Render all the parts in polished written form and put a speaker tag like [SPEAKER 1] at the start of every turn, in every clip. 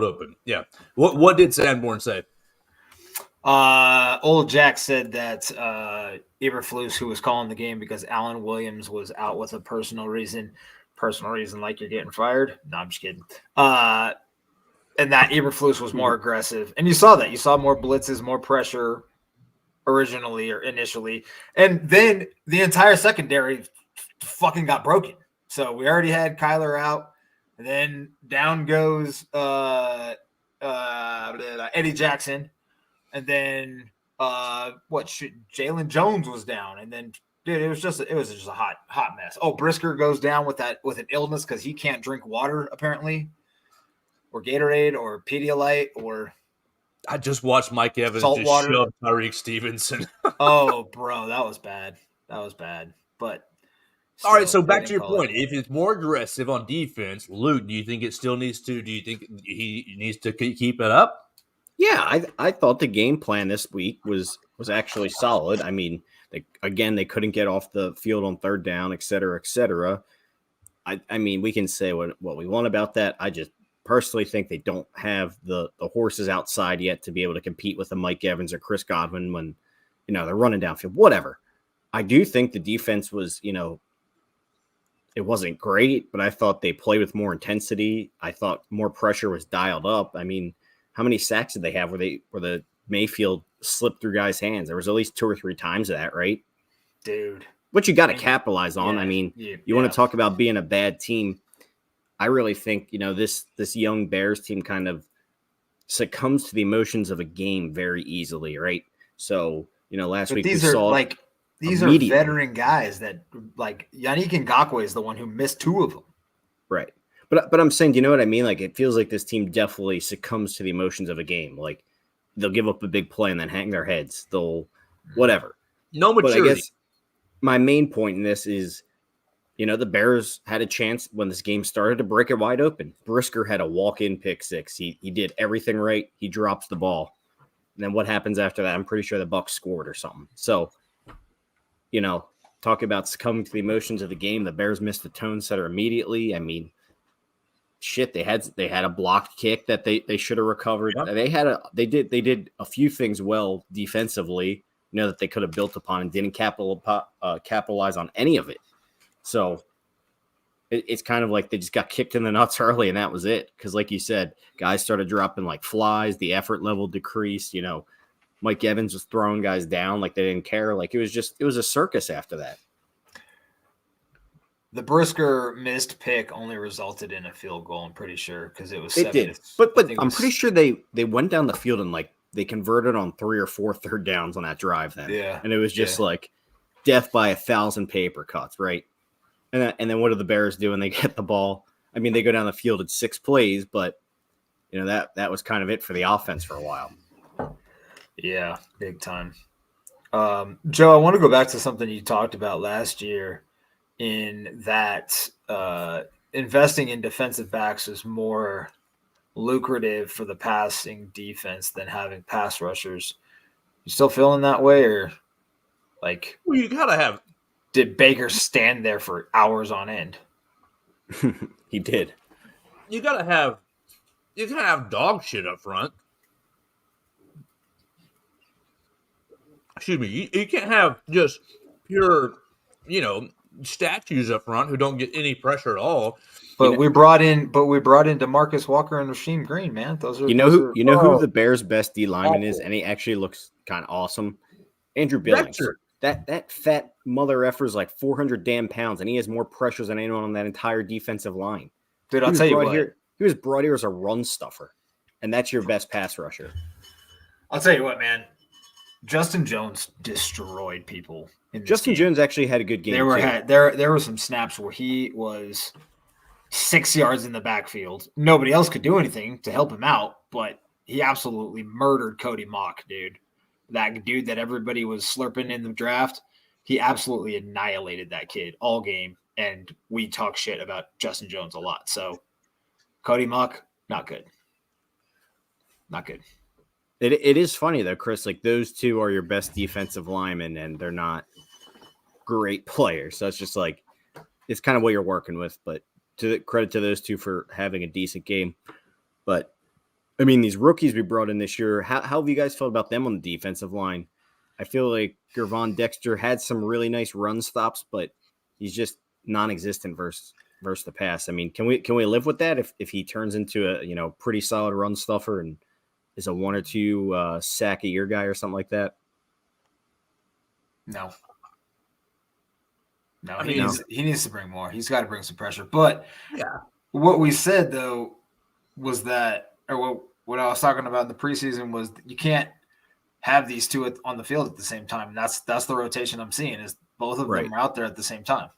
[SPEAKER 1] open. Yeah. What did Sanborn say?
[SPEAKER 2] Old Jack said that Eberflus, who was calling the game because Alan Williams was out with a personal reason like you're getting fired. No, I'm just kidding. And that Eberflus was more aggressive. And you saw that. You saw more blitzes, more pressure initially. And then the entire secondary fucking got broken. So we already had Kyler out. And then down goes Eddie Jackson. And then Jalen Jones was down. And then dude, it was just a hot mess. Oh, Brisker goes down with an illness because he can't drink water, apparently. Or Gatorade or Pedialyte or
[SPEAKER 1] I just watched Mike Evans just shove Tyreek Stevenson.
[SPEAKER 2] Oh, bro, that was bad. But
[SPEAKER 1] still, all right, so back to your point. If it's more aggressive on defense, Luke, do you think it still needs to? Do you think he needs to keep it up?
[SPEAKER 3] Yeah, I thought the game plan this week was actually solid. I mean, they couldn't get off the field on third down, et cetera, et cetera. I mean, we can say what we want about that. I just personally think they don't have the horses outside yet to be able to compete with a Mike Evans or Chris Godwin when, they're running downfield, whatever. I do think the defense was, it wasn't great, but I thought they played with more intensity. I thought more pressure was dialed up. I mean, how many sacks did they have where the Mayfield slipped through guys' hands? There was at least 2 or 3 times of that, right?
[SPEAKER 2] Dude.
[SPEAKER 3] What you got to capitalize on. Yeah, I mean, you want to talk about being a bad team. I really think, this young Bears team kind of succumbs to the emotions of a game very easily, right? So, last week we saw
[SPEAKER 2] these are veteran guys that Yannick Ngakoue is the one who missed 2 of them.
[SPEAKER 3] Right. But I'm saying, you know what I mean? Like, it feels like this team definitely succumbs to the emotions of a game. Like, they'll give up a big play and then hang their heads. They'll whatever.
[SPEAKER 1] No maturity.
[SPEAKER 3] But I guess my main point in this is, the Bears had a chance when this game started to break it wide open. Brisker had a walk-in pick 6. He did everything right. He drops the ball. And then what happens after that? I'm pretty sure the Bucs scored or something. So, talk about succumbing to the emotions of the game. The Bears missed the tone setter immediately. I mean, shit, they had a blocked kick that they should have recovered. Yep. They did a few things well defensively, that they could have built upon and didn't capitalize on any of it. So it's kind of like they just got kicked in the nuts early, and that was it. Because, like you said, guys started dropping like flies. The effort level decreased. Mike Evans was throwing guys down like they didn't care. Like it was a circus after that.
[SPEAKER 2] The Brisker missed pick only resulted in a field goal. I'm pretty sure because it was.
[SPEAKER 3] It did, but I'm pretty sure they went down the field and they converted on 3 or 4 third downs on that drive. Then,
[SPEAKER 2] yeah,
[SPEAKER 3] and it was just like death by 1,000 paper cuts, right? And then what do the Bears do when they get the ball? I mean, they go down the field at 6 plays, but that was kind of it for the offense for a while.
[SPEAKER 2] Yeah, big time. Joe, I want to go back to something you talked about last year in that investing in defensive backs is more lucrative for the passing defense than having pass rushers. You still feeling that way, or like?
[SPEAKER 1] Well, you gotta have.
[SPEAKER 2] Did Baker stand there for hours on end?
[SPEAKER 3] He did.
[SPEAKER 1] You gotta have dog shit up front. Excuse me. You can't have just pure, statues up front who don't get any pressure at all.
[SPEAKER 2] But we brought in DeMarcus Walker and Rasheem Green, man. Those are
[SPEAKER 3] who the Bears' best D lineman is, and he actually looks kind of awesome. Andrew Billings. That fat mother effer is like 400 damn pounds, and he has more pressures than anyone on that entire defensive line.
[SPEAKER 2] Dude, I'll tell you what.
[SPEAKER 3] He was brought here as a run stuffer, and that's your best pass rusher.
[SPEAKER 2] I'll tell you what, man. Justin Jones destroyed people.
[SPEAKER 3] Justin Jones actually had a good game.
[SPEAKER 2] There were some snaps where he was 6 yards in the backfield. Nobody else could do anything to help him out, but he absolutely murdered Cody Mock, dude. That dude that everybody was slurping in the draft, he absolutely annihilated that kid all game. And we talk shit about Justin Jones a lot. So Cody Mock, not good. Not good.
[SPEAKER 3] It is funny though, Chris, like those two are your best defensive linemen and they're not great players. So it's just like, it's kind of what you're working with, but credit to those two for having a decent game. But I mean, these rookies we brought in this year, how have you guys felt about them on the defensive line? I feel like Gervon Dexter had some really nice run stops, but he's just non-existent versus the pass. I mean, can we live with that if he turns into a pretty solid run stuffer and is a 1 or 2 sack a year guy or something like that?
[SPEAKER 2] No. No,
[SPEAKER 1] I
[SPEAKER 2] he
[SPEAKER 1] mean,
[SPEAKER 2] needs to bring more. He's got to bring some pressure. But
[SPEAKER 1] yeah,
[SPEAKER 2] what we said though was that, or what I was talking about in the preseason was that you can't have these two on the field at the same time. And that's the rotation I'm seeing is both of them are out there at the same time.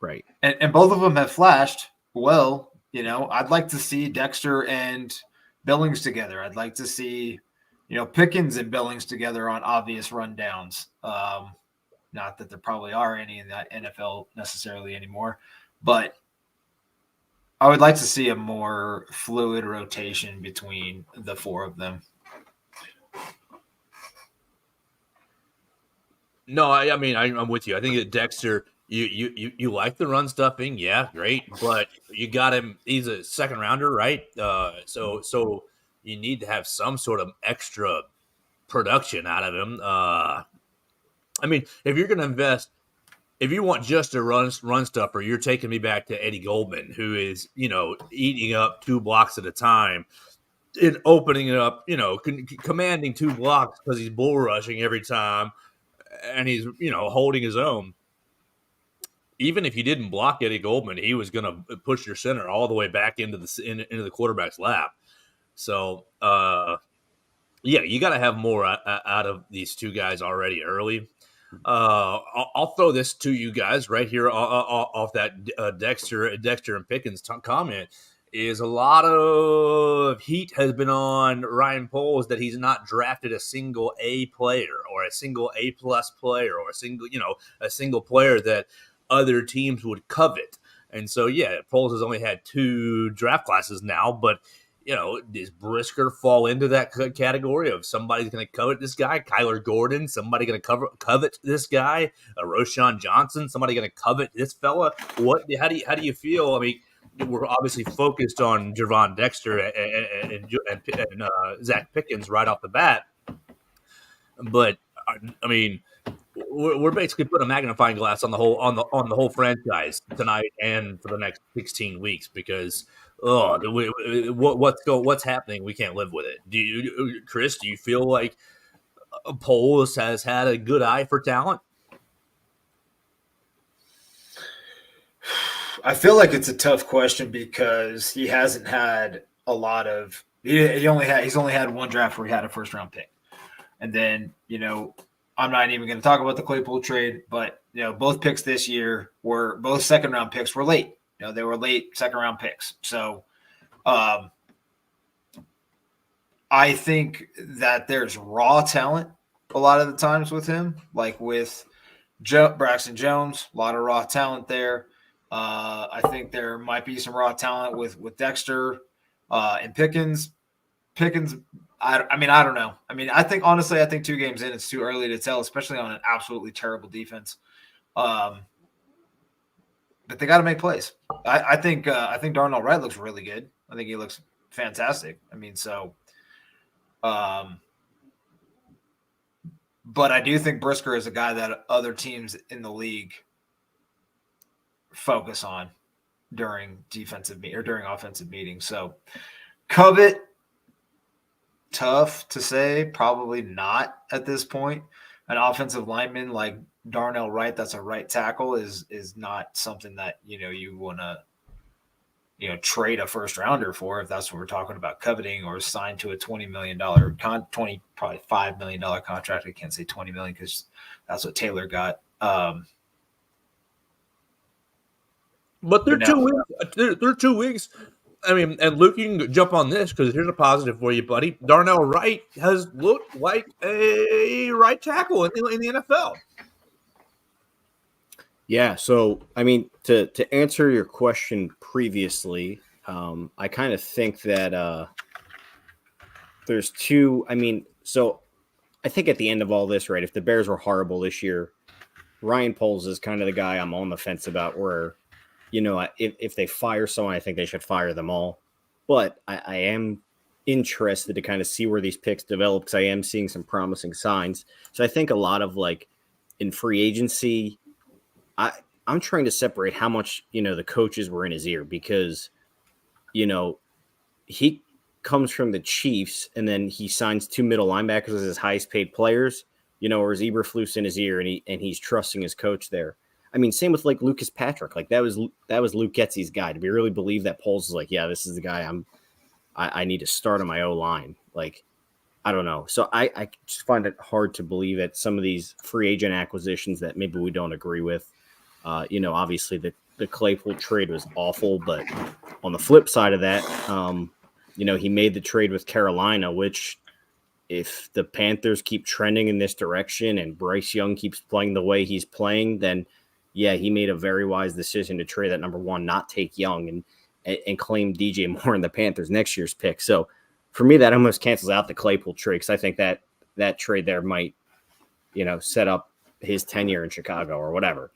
[SPEAKER 3] Right.
[SPEAKER 2] And both of them have flashed well. I'd like to see Dexter and Billings together. I'd like to see, Pickens and Billings together on obvious rundowns. Not that there probably are any in the NFL necessarily anymore, but I would like to see a more fluid rotation between the four of them.
[SPEAKER 1] No, I mean, I'm with you. I think that Dexter, you like the run stuffing, yeah, great, but you got him. He's a second rounder, right? So you need to have some sort of extra production out of him. I mean, if you're going to invest, if you want just a run stuffer, you're taking me back to Eddie Goldman, who is eating up 2 blocks at a time and opening it up, commanding 2 blocks because he's bull rushing every time. And he's, holding his own. Even if you didn't block Eddie Goldman, he was going to push your center all the way back into the quarterback's lap. So, yeah, you got to have more out of these 2 guys already early. I'll throw this to you guys right here off that Dexter and Pickens comment. Is a lot of heat has been on Ryan Poles that he's not drafted a single A player or a single A+ player or a single player that other teams would covet. And so, yeah, Poles has only had 2 draft classes now, but does Brisker fall into that category of somebody's going to covet this guy? Kyler Gordon, somebody going to covet this guy? Roshan Johnson, somebody going to covet this fella? How do you feel? I mean, we're obviously focused on Gervon Dexter and Zach Pickens right off the bat, but I mean, we're basically putting a magnifying glass on the whole franchise tonight and for the next 16 weeks because what's happening? We can't live with it. Chris? Do you feel like Poles has had a good eye for talent?
[SPEAKER 2] I feel like it's a tough question because he hasn't had a lot of. He's only had 1 draft where he had a first round pick, and then I'm not even going to talk about the Claypool trade, but both picks this year were both second round picks were late. They were late second round picks. So, I think that there's raw talent a lot of the times with him, like with Braxton Jones, a lot of raw talent there. I think there might be some raw talent with Dexter and Pickens. I mean, I don't know. I mean, I think 2 games in, it's too early to tell, especially on an absolutely terrible defense. But they got to make plays. I think Darnell Wright looks really good. I think he looks fantastic. I mean, so. But I do think Brisker is a guy that other teams in the league focus on during offensive meetings. So covet, tough to say, probably not at this point. An offensive lineman like Darnell Wright, that's a right tackle, is not something that you want to trade a first rounder for, if that's what we're talking about coveting, or sign to a $20 million probably $5 million contract. I can't say 20 million because that's what Taylor got.
[SPEAKER 1] But they're 2 weeks. They're 2 weeks. I mean, and Luke, you can jump on this because here's a positive for you, buddy. Darnell Wright has looked like a right tackle in the NFL.
[SPEAKER 3] Yeah, so I mean, to answer your question previously, I kind of think that there's 2. I mean, so I think at the end of all this, right, if the Bears were horrible this year, Ryan Poles is kind of the guy I'm on the fence about where, if they fire someone, I think they should fire them all. But I am interested to kind of see where these picks develop because I am seeing some promising signs. So I think a lot of like in free agency, I'm trying to separate how much, the coaches were in his ear because, he comes from the Chiefs and then he signs 2 middle linebackers as his highest paid players, or is Eberflus in his ear and he's trusting his coach there. I mean, same with like Lucas Patrick. Like that was Luke Getsy's guy. Do we really believe that Poles is like, yeah, this is the guy I need to start on my O-line? Like, I don't know. So I just find it hard to believe that some of these free agent acquisitions that maybe we don't agree with. Obviously the Claypool trade was awful, but on the flip side of that, he made the trade with Carolina, which if the Panthers keep trending in this direction and Bryce Young keeps playing the way he's playing, then yeah, he made a very wise decision to trade that number one, not take Young and claim DJ Moore in the Panthers next year's pick. So for me, that almost cancels out the Claypool trade because I think that trade there might, set up his tenure in Chicago or whatever.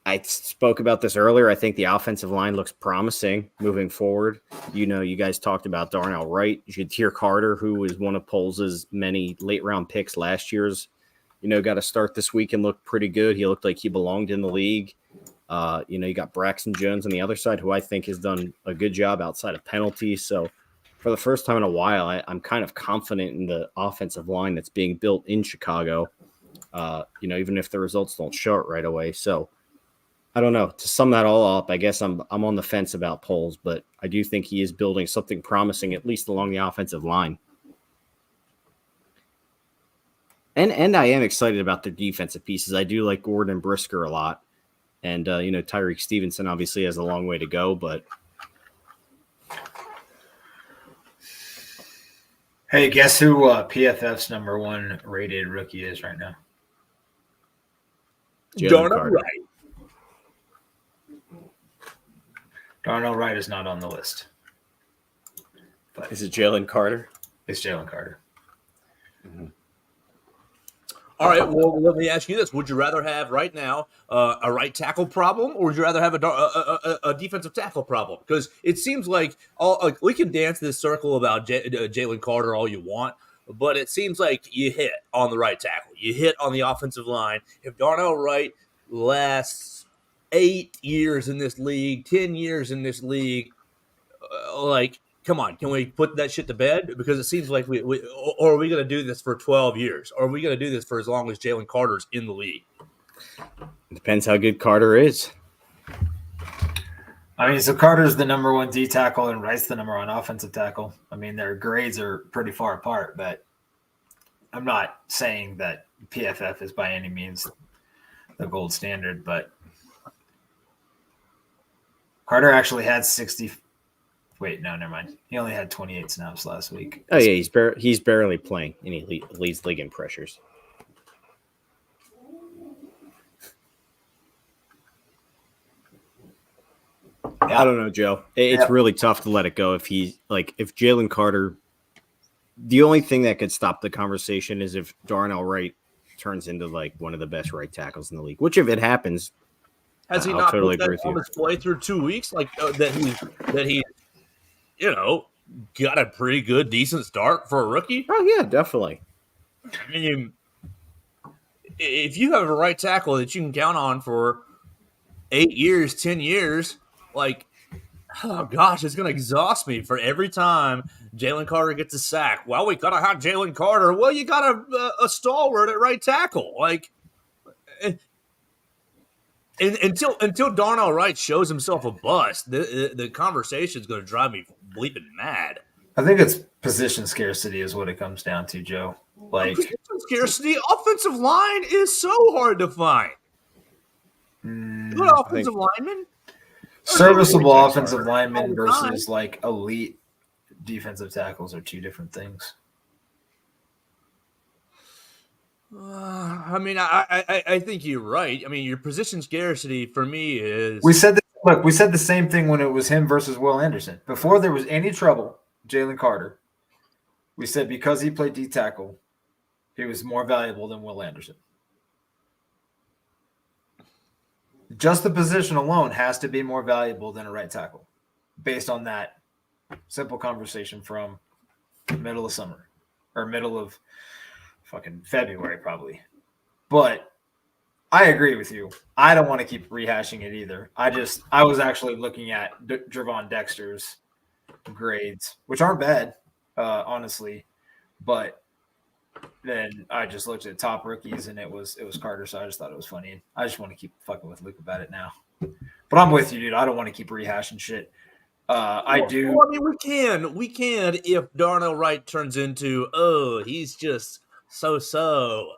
[SPEAKER 3] I spoke about this earlier. I think the offensive line looks promising moving forward. You guys talked about Darnell Wright, Ja'Tyre Carter, who was one of Poles' many late round picks last year's. Got to start this week and look pretty good. He looked like he belonged in the league. You got Braxton Jones on the other side, who I think has done a good job outside of penalties. So for the first time in a while, I'm kind of confident in the offensive line that's being built in Chicago, even if the results don't show it right away. So I don't know. To sum that all up, I guess I'm on the fence about Poles, but I do think he is building something promising, at least along the offensive line. And I am excited about their defensive pieces. I do like Gordon and Brisker a lot. And, Tyreek Stevenson obviously has a long way to go, but.
[SPEAKER 2] Hey, guess who PFF's number one rated rookie is right now?
[SPEAKER 1] Darnell Wright.
[SPEAKER 2] Darnell Wright is not on the list.
[SPEAKER 3] But is it Jalen Carter?
[SPEAKER 2] It's Jalen Carter.
[SPEAKER 3] Mm-hmm.
[SPEAKER 1] All right, well, let me ask you this. Would you rather have right now a right tackle problem, or would you rather have a defensive tackle problem? Because it seems like we can dance this circle about Jalen Carter all you want, but it seems like you hit on the right tackle. You hit on the offensive line. If Darnell Wright lasts 8 years in this league, 10 years in this league, come on, can we put that shit to bed? Because it seems like or are we going to do this for 12 years? Or are we going to do this for as long as Jalen Carter's in the league?
[SPEAKER 3] Depends how good Carter is.
[SPEAKER 2] I mean, so Carter's the number one D tackle and Wright's the number one offensive tackle. I mean, their grades are pretty far apart, but I'm not saying that PFF is by any means the gold standard, but Carter actually had 60. Wait, no, never mind. He only had 28 snaps last week.
[SPEAKER 3] Oh, yeah, he's barely playing, and he leads league in pressures. Yeah. I don't know, Joe. It's really tough to let it go if Jalen Carter. The only thing that could stop the conversation is if Darnell Wright turns into one of the best right tackles in the league. Which, if it happens,
[SPEAKER 1] has he
[SPEAKER 3] I'll
[SPEAKER 1] not
[SPEAKER 3] totally
[SPEAKER 1] put that on display through 2 weeks? That he got a pretty good, decent start for a rookie.
[SPEAKER 3] Oh yeah, definitely.
[SPEAKER 1] I mean, if you have a right tackle that you can count on for 8 years, 10 years, oh gosh, it's going to exhaust me for every time Jalen Carter gets a sack. Well, we got to have Jalen Carter. Well, you got a stalwart at right tackle. Until Darnell Wright shows himself a bust, the conversation is going to drive me bleeping mad.
[SPEAKER 2] I think it's position scarcity is what it comes down to, Joe.
[SPEAKER 1] Position scarcity, offensive line is so hard to find. Good offensive lineman.
[SPEAKER 2] Serviceable offensive linemen versus elite defensive tackles are two different things.
[SPEAKER 1] I think you're right. I mean, your position scarcity for me is.
[SPEAKER 2] We said the same thing when it was him versus Will Anderson. Before there was any trouble, Jalen Carter, we said because he played D tackle, he was more valuable than Will Anderson. Just the position alone has to be more valuable than a right tackle. based on that simple conversation from middle of summer or middle of fucking February, probably. But I agree with you. I don't want to keep rehashing it either. I was actually looking at Javon Dexter's grades, which aren't bad, honestly. But then I just looked at top rookies and it was Carter, so I just thought it was funny. I just want to keep fucking with Luke about it now. But I'm with you, dude. I don't want to keep rehashing shit. I do.
[SPEAKER 1] Well, I mean, we can if Darnell Wright turns into, he's just so.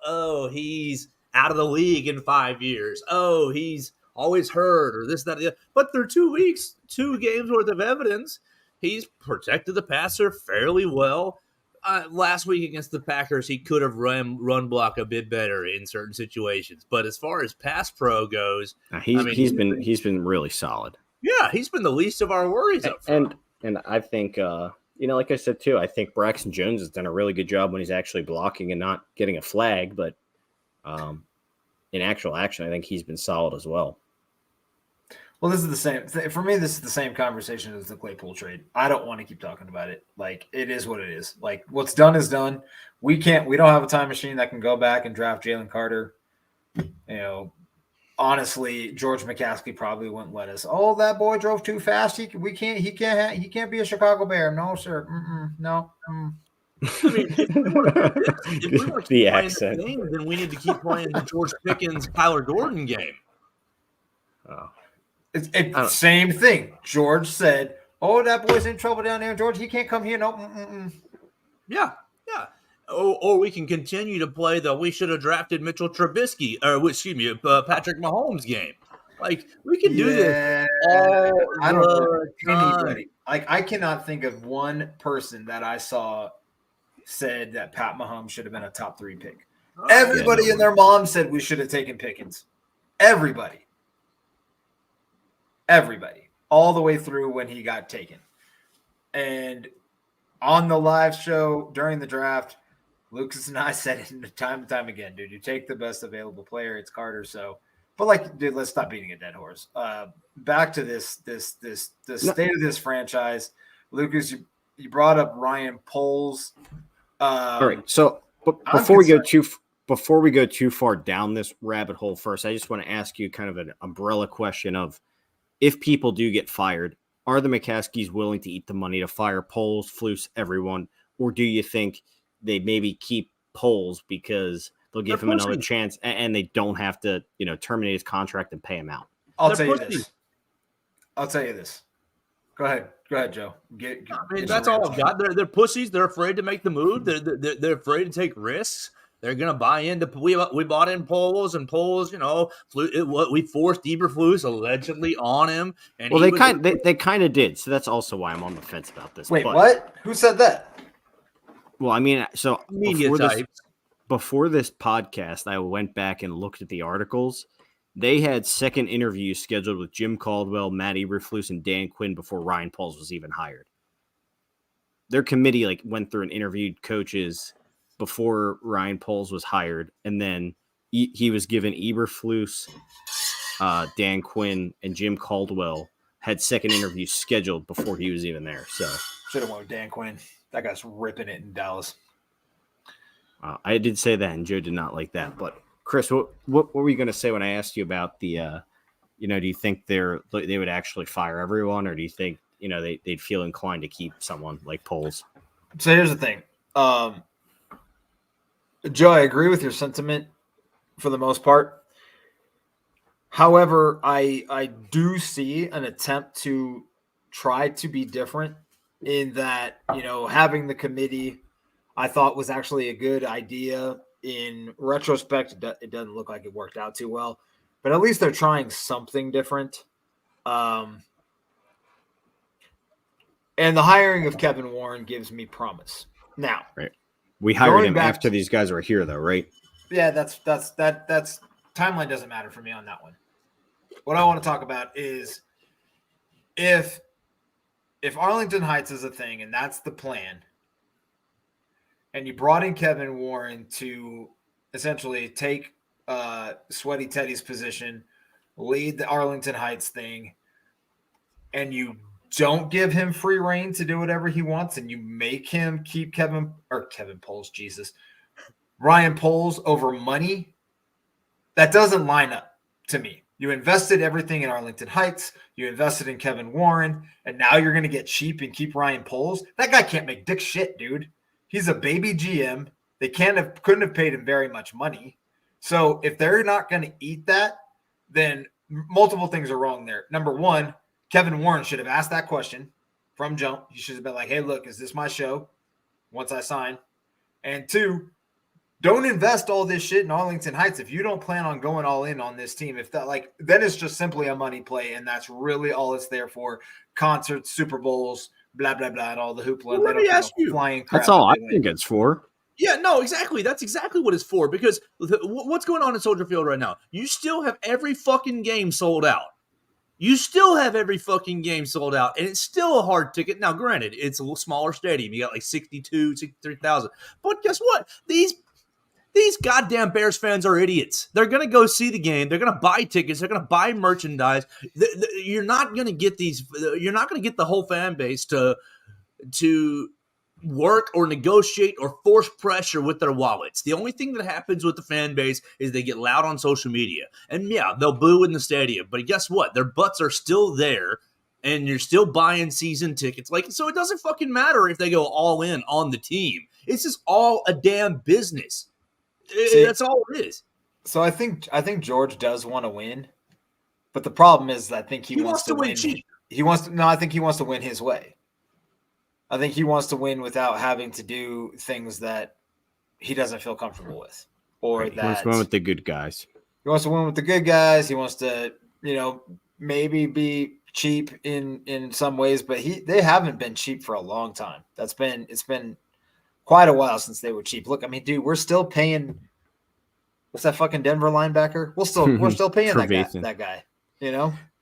[SPEAKER 1] Oh, he's out of the league in 5 years. Oh, he's always hurt or this, that, the other. But they're 2 weeks, 2 games worth of evidence. He's protected the passer fairly well. Last week against the Packers, he could have run block a bit better in certain situations. But as far as pass pro goes,
[SPEAKER 3] he's been really solid.
[SPEAKER 1] Yeah, he's been the least of our worries up front.
[SPEAKER 3] And I think like I said too, I think Braxton Jones has done a really good job when he's actually blocking and not getting a flag. But in actual action, I think he's been solid as well.
[SPEAKER 2] Well, this is the same for me. This is the same conversation as the Claypool trade. I don't want to keep talking about it. Like, it is what it is. Like, what's done is done. We don't have a time machine that can go back and draft Jalen Carter. Honestly, George McCaskey probably wouldn't let us. Oh, that boy drove too fast. He can't be a Chicago Bear. No, sir. No.
[SPEAKER 1] I mean, if we want to keep playing the game, then we need to keep playing the George Pickens, Kyler Gordon game.
[SPEAKER 3] Oh.
[SPEAKER 2] It's same thing. George said, "Oh, that boy's in trouble down there, George. He can't come here." No.
[SPEAKER 1] Yeah. Or we can continue to play the we should have drafted Mitchell Trubisky, Patrick Mahomes game. Like, we can do this all
[SPEAKER 2] I don't know anybody. Like, I cannot think of one person that I saw said that Pat Mahomes should have been a top 3 pick. Everybody and their mom said we should have taken Pickens. Everybody, all the way through when he got taken. And on the live show during the draft, Lucas and I said it time and time again, dude, you take the best available player. It's Carter. So, but like, dude, let's stop beating a dead horse. Back to the state of this franchise. Lucas, you brought up Ryan Poles.
[SPEAKER 3] All right. So before we go too far down this rabbit hole first, I just want to ask you kind of an umbrella question of, if people do get fired, are the McCaskies willing to eat the money to fire Poles, Flus, everyone? Or do you think they maybe keep Poles because they'll give him another chance and they don't have to, terminate his contract and pay him out?
[SPEAKER 2] I'll tell you this. Go ahead, Joe.
[SPEAKER 1] That's all I've got. They're pussies. They're afraid to make the move. They're afraid to take risks. They're going to buy into. We bought in Poles, we forced Eberflus allegedly on him. And
[SPEAKER 3] well, they kind of did. So that's also why I'm on the fence about this.
[SPEAKER 2] Wait, what? Who said that?
[SPEAKER 3] Well, I mean, so
[SPEAKER 1] media types.
[SPEAKER 3] Before this podcast, I went back and looked at the articles. They had second interviews scheduled with Jim Caldwell, Matt Eberflus, and Dan Quinn before Ryan Poles was even hired. Their committee went through and interviewed coaches before Ryan Poles was hired, and then he was given Eberflus, Dan Quinn, and Jim Caldwell had second interviews scheduled before he was even there. So
[SPEAKER 2] should have went with Dan Quinn. That guy's ripping it in Dallas.
[SPEAKER 3] I did say that, and Joe did not like that. But Chris, what were you going to say when I asked you about the? Do you think they would actually fire everyone, or do you think they'd feel inclined to keep someone like Poles?
[SPEAKER 2] So here's the thing. Joe, I agree with your sentiment for the most part. However, I do see an attempt to try to be different in that, having the committee I thought was actually a good idea. In retrospect, it doesn't look like it worked out too well, but at least they're trying something different. And the hiring of Kevin Warren gives me promise. Now,
[SPEAKER 3] right. We hired him after these guys were here, though, right?
[SPEAKER 2] Yeah, that's timeline doesn't matter for me on that one. What I want to talk about is if Arlington Heights is a thing and that's the plan, and you brought in Kevin Warren to essentially take Sweaty Teddy's position, lead the Arlington Heights thing, and you don't give him free reign to do whatever he wants, and you make him keep Ryan Poles over money, that doesn't line up to me. You invested everything in Arlington Heights. You invested in Kevin Warren, and now you're going to get cheap and keep Ryan Poles. That guy can't make dick shit, dude. He's a baby GM. They couldn't have paid him very much money. So if they're not going to eat that, then multiple things are wrong there. Number one, Kevin Warren should have asked that question from jump. He should have been like, hey, look, is this my show once I sign? And two, don't invest all this shit in Arlington Heights if you don't plan on going all in on this team. If that, like, then it's just simply a money play, and that's really all it's there for. Concerts, Super Bowls, blah blah blah, and all the hoopla.
[SPEAKER 1] Well, let me ask you.
[SPEAKER 2] Flying crap
[SPEAKER 3] That's all I think it's for.
[SPEAKER 1] Yeah, no, exactly. That's exactly what it's for. Because what's going on in Soldier Field right now? You still have every fucking game sold out. You still have every fucking game sold out, and it's still a hard ticket. Now, granted, it's a little smaller stadium. You got like 63,000. But guess what? These goddamn Bears fans are idiots. They're going to go see the game. They're going to buy tickets. They're going to buy merchandise. You're not going to get you're not going to get the whole fan base to work or negotiate or force pressure with their wallets. The only thing that happens with the fan base is they get loud on social media. And yeah, they'll boo in the stadium. But guess what? Their butts are still there. And you're still buying season tickets. So it doesn't fucking matter if they go all in on the team. It's just all a damn business. That's all it is.
[SPEAKER 2] So I think George does want to win, but the problem is I think he wants to win cheap. I think he wants to win his way. I think he wants to win without having to do things that he doesn't feel comfortable with, or
[SPEAKER 3] He wants to win with the good guys.
[SPEAKER 2] He wants to win with the good guys. He wants to, maybe be cheap in some ways, but they haven't been cheap for a long time. It's been quite a while since they were cheap. Look, I mean, dude, we're still paying. What's that fucking Denver linebacker? We're still paying that guy.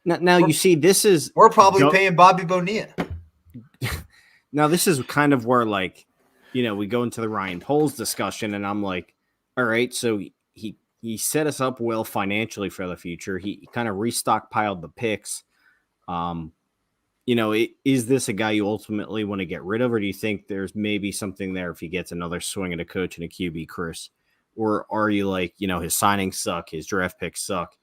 [SPEAKER 3] Now you see,
[SPEAKER 2] we're probably paying Bobby Bonilla.
[SPEAKER 3] Now this is kind of where, like, we go into the Ryan Poles discussion, and I'm like, all right, so he set us up well financially for the future. He kind of restockpiled the picks. Is this a guy you ultimately want to get rid of, or do you think there's maybe something there if he gets another swing at a coach and a QB, Chris? Or are you like, his signings suck, his draft picks suck,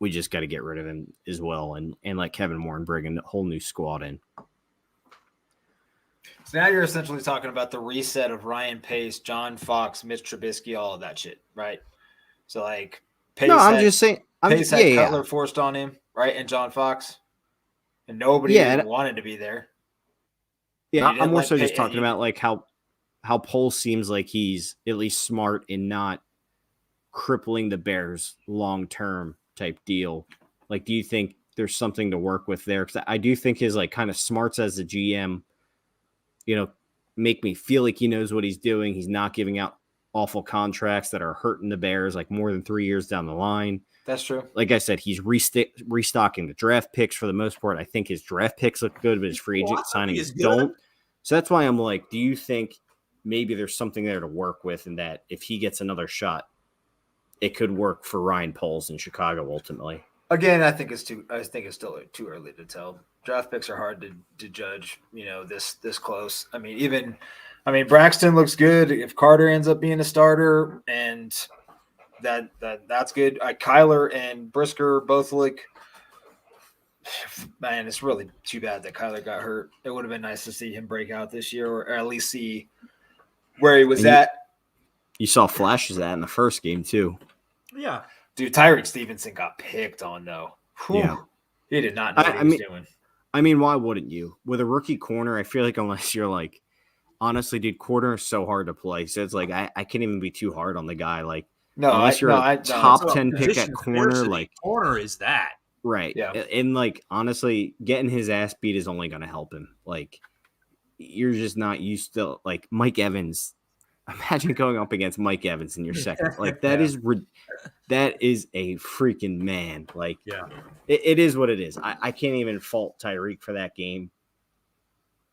[SPEAKER 3] we just got to get rid of him as well and let Kevin Warren bring a whole new squad in?
[SPEAKER 2] So now you're essentially talking about the reset of Ryan Pace, John Fox, Mitch Trubisky, all of that shit, right? So, like, Pace had Cutler forced on him, right, and John Fox. And nobody even wanted to be there.
[SPEAKER 3] Yeah, I'm more so just talking about like how Poles seems like he's at least smart in not crippling the Bears long-term type deal. Like, do you think there's something to work with there? Because I do think his like kind of smarts as a GM, make me feel like he knows what he's doing. He's not giving out awful contracts that are hurting the Bears like more than 3 years down the line.
[SPEAKER 2] That's true.
[SPEAKER 3] Like I said, he's restocking the draft picks for the most part. I think his draft picks look good, but his free agent signings don't. So that's why I'm like, do you think maybe there's something there to work with, and that if he gets another shot, it could work for Ryan Poles in Chicago ultimately?
[SPEAKER 2] Again, I think it's still too early to tell. Draft picks are hard to judge, this close. I mean, Braxton looks good. If Carter ends up being a starter, and that's good. Kyler and Brisker both look. Man, it's really too bad that Kyler got hurt. It would have been nice to see him break out this year, or at least see where he was at.
[SPEAKER 3] You saw flashes of that in the first game too.
[SPEAKER 1] Yeah,
[SPEAKER 2] dude, Tyreek Stevenson got picked on though. Whew. Yeah, he did not know what he was doing.
[SPEAKER 3] I mean, why wouldn't you? With a rookie corner, I feel like unless you're like, honestly, dude, corner is so hard to play. So it's like I can't even be too hard on the guy. Like, unless you're a top 10 pick at corner, like
[SPEAKER 1] corner is that.
[SPEAKER 3] Right. Yeah. And like, honestly, getting his ass beat is only going to help him. Like, you're just not used to, like, Mike Evans. Imagine going up against Mike Evans in your second. Like, that is a freaking man. Like, it is what it is. I can't even fault Tyreek for that game.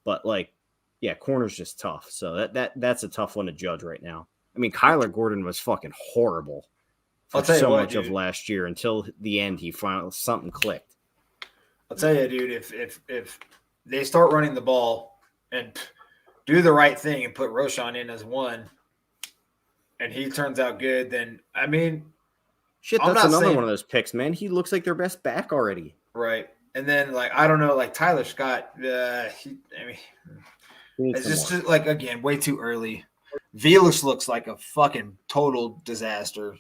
[SPEAKER 3] But, like, yeah, corner's just tough. So that's a tough one to judge right now. I mean, Kyler Gordon was fucking horrible. I'll tell you so much of last year until the end, he finally something clicked.
[SPEAKER 2] I'll tell you, dude. If they start running the ball and do the right thing and put Roshan in as one, and he turns out good, then I mean,
[SPEAKER 3] Shit,
[SPEAKER 2] I'm
[SPEAKER 3] that's
[SPEAKER 2] not
[SPEAKER 3] another
[SPEAKER 2] saying
[SPEAKER 3] one of those picks, man. He looks like their best back already.
[SPEAKER 2] right. And then like I don't know, like Tyler Scott,
[SPEAKER 3] He needs
[SPEAKER 2] it's
[SPEAKER 3] some
[SPEAKER 2] just
[SPEAKER 3] more.
[SPEAKER 2] like again way too early. Velus looks like a fucking total disaster.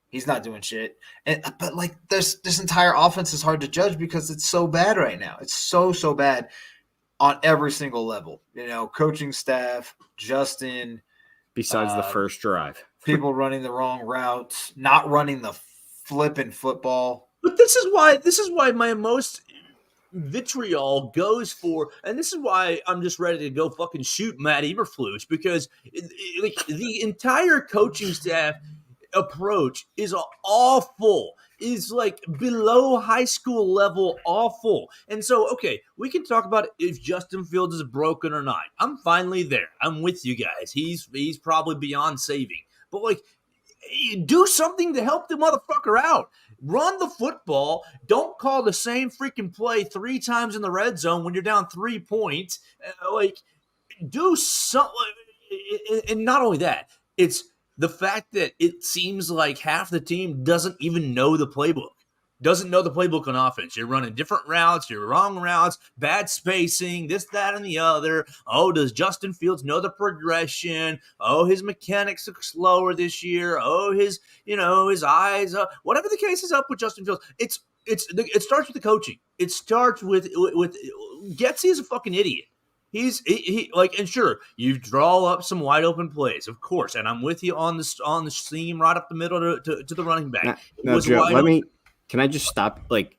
[SPEAKER 2] He's not doing shit. But like this entire offense is hard to judge because it's so bad right now. It's so bad on every single level. You know, coaching staff, Justin,
[SPEAKER 3] Besides the first drive.
[SPEAKER 2] people running the wrong routes, not running the flipping football.
[SPEAKER 1] But this is why my most vitriol goes for, and this is why I'm just ready to go fucking shoot Matt Eberflus, because like the entire coaching staff approach is awful, is like below high school level awful. And so, okay, we can talk about if Justin Fields is broken or not. I'm finally there. I'm with you guys. He's probably beyond saving. But like, do something to help the motherfucker out. Run the football. Don't call the same freaking play 3 times in the red zone when you're down 3 points. Like, do something. And not only that, it's the fact that it seems like half the team doesn't even know the playbook. Doesn't know the playbook on offense. You're running different routes, you're wrong routes, bad spacing, this, that, and the other. Oh, does Justin Fields know the progression? Oh, his mechanics are slower this year. Oh, his eyes. Whatever the case is up with Justin Fields, it starts with the coaching. It starts with Getsy is a fucking idiot. He like, and sure, you draw up some wide open plays, of course, and I'm with you on the seam right up the middle to the running back.
[SPEAKER 3] Now, Joe, can I just stop? Like,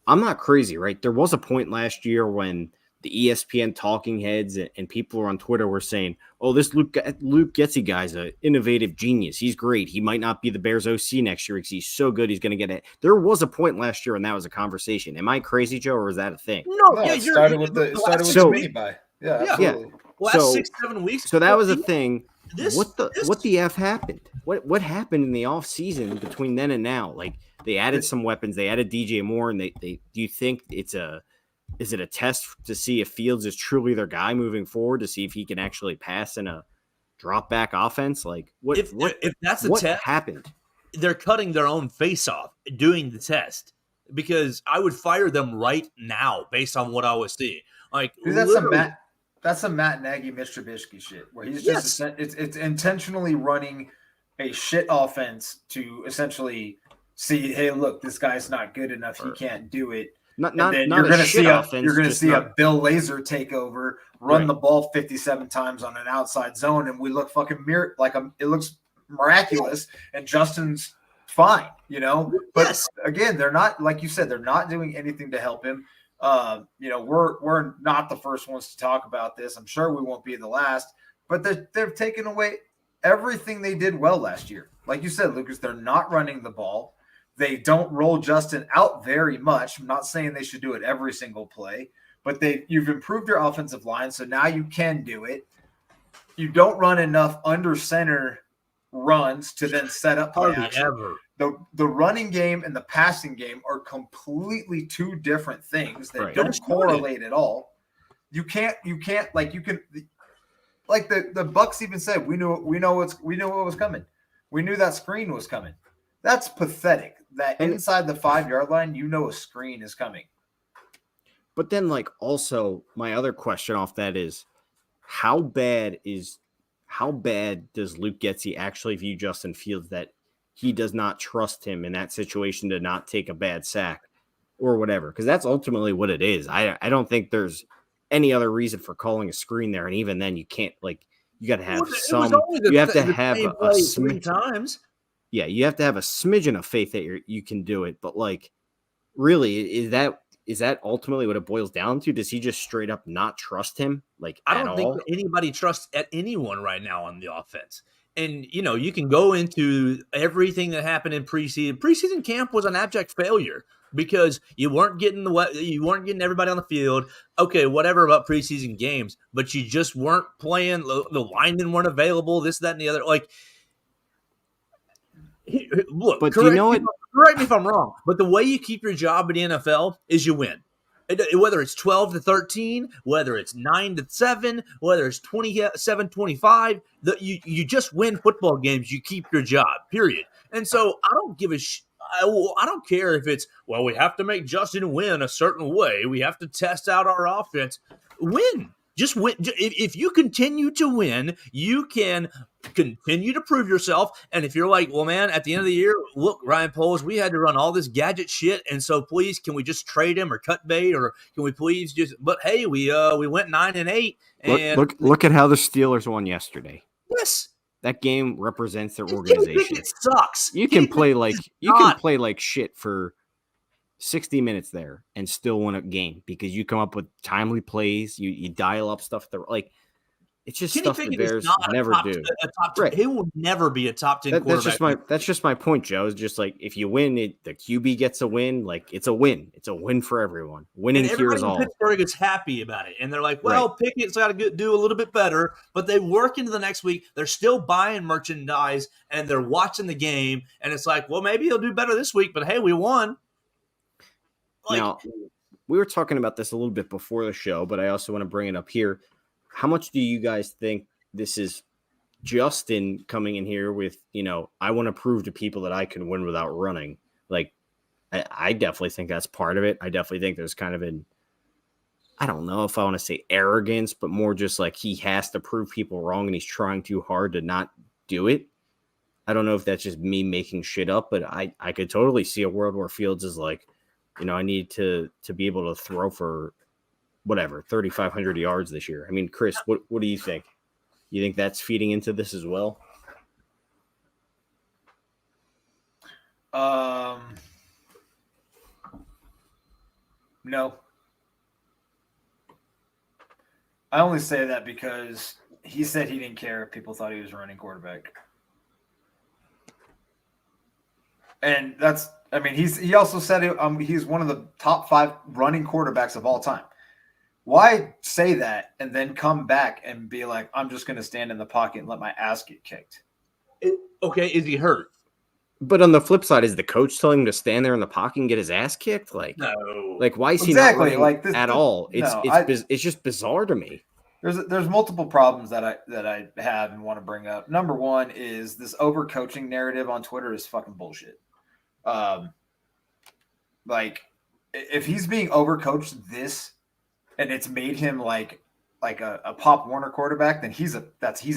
[SPEAKER 3] I'm not crazy, right? There was a point last year when the ESPN talking heads and people on Twitter were saying, "Oh, this Luke Getsy guy's an innovative genius. He's great. He might not be the Bears OC next year because he's so good. He's going to get it." There was a point last year when that was a conversation. Am I crazy, Joe, or is that a thing?
[SPEAKER 2] No, it started with the speed by. Yeah, absolutely.
[SPEAKER 1] Last 6-7 weeks.
[SPEAKER 3] So that was a thing. What the F happened? What happened in the offseason between then and now? Like, they added some weapons. They added DJ Moore, and they do you think is it a test to see if Fields is truly their guy moving forward, to see if he can actually pass in a drop back offense? Like,
[SPEAKER 1] if that's the test,
[SPEAKER 3] happened?
[SPEAKER 1] They're cutting their own face off doing the test, because I would fire them right now based on what I was seeing. Like,
[SPEAKER 2] dude, that's some Matt Nagy, Mitch Trubisky shit, where he's just it's intentionally running a shit offense to essentially see, hey, look, this guy's not good enough. He can't do it. You're going to see a Bill Lazor take over, run the ball 57 times on an outside zone, and we look fucking it looks miraculous, and Justin's fine, you know. But again, they're not, like you said, they're not doing anything to help him. We're not the first ones to talk about this. I'm sure we won't be the last, but they've taken away everything they did well last year. Like you said, Lucas, they're not running the ball. They don't roll Justin out very much. I'm not saying they should do it every single play, but you've improved your offensive line, so now you can do it. You don't run enough under center runs to then set up play action. The running game and the passing game are completely two different things that don't correlate at all. You can't like the Bucks even said we knew what was coming. We knew that screen was coming. That's pathetic. That inside the 5-yard line, a screen is coming.
[SPEAKER 3] But then, like, also my other question off that is, how bad does Luke Getsy actually view Justin Fields that he does not trust him in that situation to not take a bad sack or whatever? Because that's ultimately what it is. I don't think there's any other reason for calling a screen there. And even then, you can't, like, you got to have you have to have a
[SPEAKER 1] 3 times.
[SPEAKER 3] Yeah, you have to have a smidgen of faith that you can do it. But, like, really, is that ultimately what it boils down to? Does he just straight up not trust him? Like,
[SPEAKER 1] I don't think anybody trusts anyone right now on the offense. And, you can go into everything that happened in preseason. Preseason camp was an abject failure because you weren't getting everybody on the field. Okay, whatever about preseason games, but you just weren't playing. The linemen weren't available, this, that, and the other. Like, look,
[SPEAKER 3] but do you know
[SPEAKER 1] correct me if I'm wrong, but the way you keep your job in the NFL is you win. Whether it's 12-13, whether it's 9-7, whether it's 27-25, you just win football games. You keep your job, period. And so I don't give a I don't care if it's, well, we have to make Justin win a certain way. We have to test out our offense. Win. Just win. If you continue to win, you can continue to prove yourself. And if you're like, well, man, at the end of the year, look, Ryan Poles, we had to run all this gadget shit, and so please, can we just trade him or cut bait, or can we please just? But hey, we went 9-8, and
[SPEAKER 3] look at how the Steelers won yesterday.
[SPEAKER 1] yes,
[SPEAKER 3] that game represents their organization.
[SPEAKER 1] It sucks.
[SPEAKER 3] You can play like shit for 60 minutes there and still win a game because you come up with timely plays. You dial up stuff that like. It's just
[SPEAKER 1] Kenny
[SPEAKER 3] stuff
[SPEAKER 1] Pickett
[SPEAKER 3] the Bears never do.
[SPEAKER 1] Right. He will never be a top 10 quarterback.
[SPEAKER 3] That's just my point, Joe. It's just like if you win, the QB gets a win. Like it's a win. It's a win for everyone. Winning here is all.
[SPEAKER 1] Pittsburgh is happy about it, and they're like, "Well, right. Pickett's got to do a little bit better." But they work into the next week. They're still buying merchandise, and they're watching the game. And it's like, well, maybe he'll do better this week. But hey, we won.
[SPEAKER 3] Now, we were talking about this a little bit before the show, but I also want to bring it up here. How much do you guys think this is Justin coming in here with, I want to prove to people that I can win without running? Like, I definitely think that's part of it. I definitely think there's kind of I don't know if I want to say arrogance, but more just like he has to prove people wrong and he's trying too hard to not do it. I don't know if that's just me making shit up, but I could totally see a world where Fields is like, I need to be able to throw for whatever, 3,500 yards this year. I mean, Chris, what do you think? You think that's feeding into this as well?
[SPEAKER 2] No. I only say that because he said he didn't care if people thought he was a running quarterback. And he also said he's one of the top 5 running quarterbacks of all time. Why say that and then come back and be like, I'm just going to stand in the pocket and let my ass get kicked?
[SPEAKER 1] Okay, is he hurt?
[SPEAKER 3] But on the flip side, is the coach telling him to stand there in the pocket and get his ass kicked? Like,
[SPEAKER 1] no.
[SPEAKER 3] Like, why is he not running at all? It's just bizarre to me.
[SPEAKER 2] There's multiple problems that I have and want to bring up. Number one is this overcoaching narrative on Twitter is fucking bullshit. Like, if he's being overcoached and it's made him like a Pop Warner quarterback, then he's an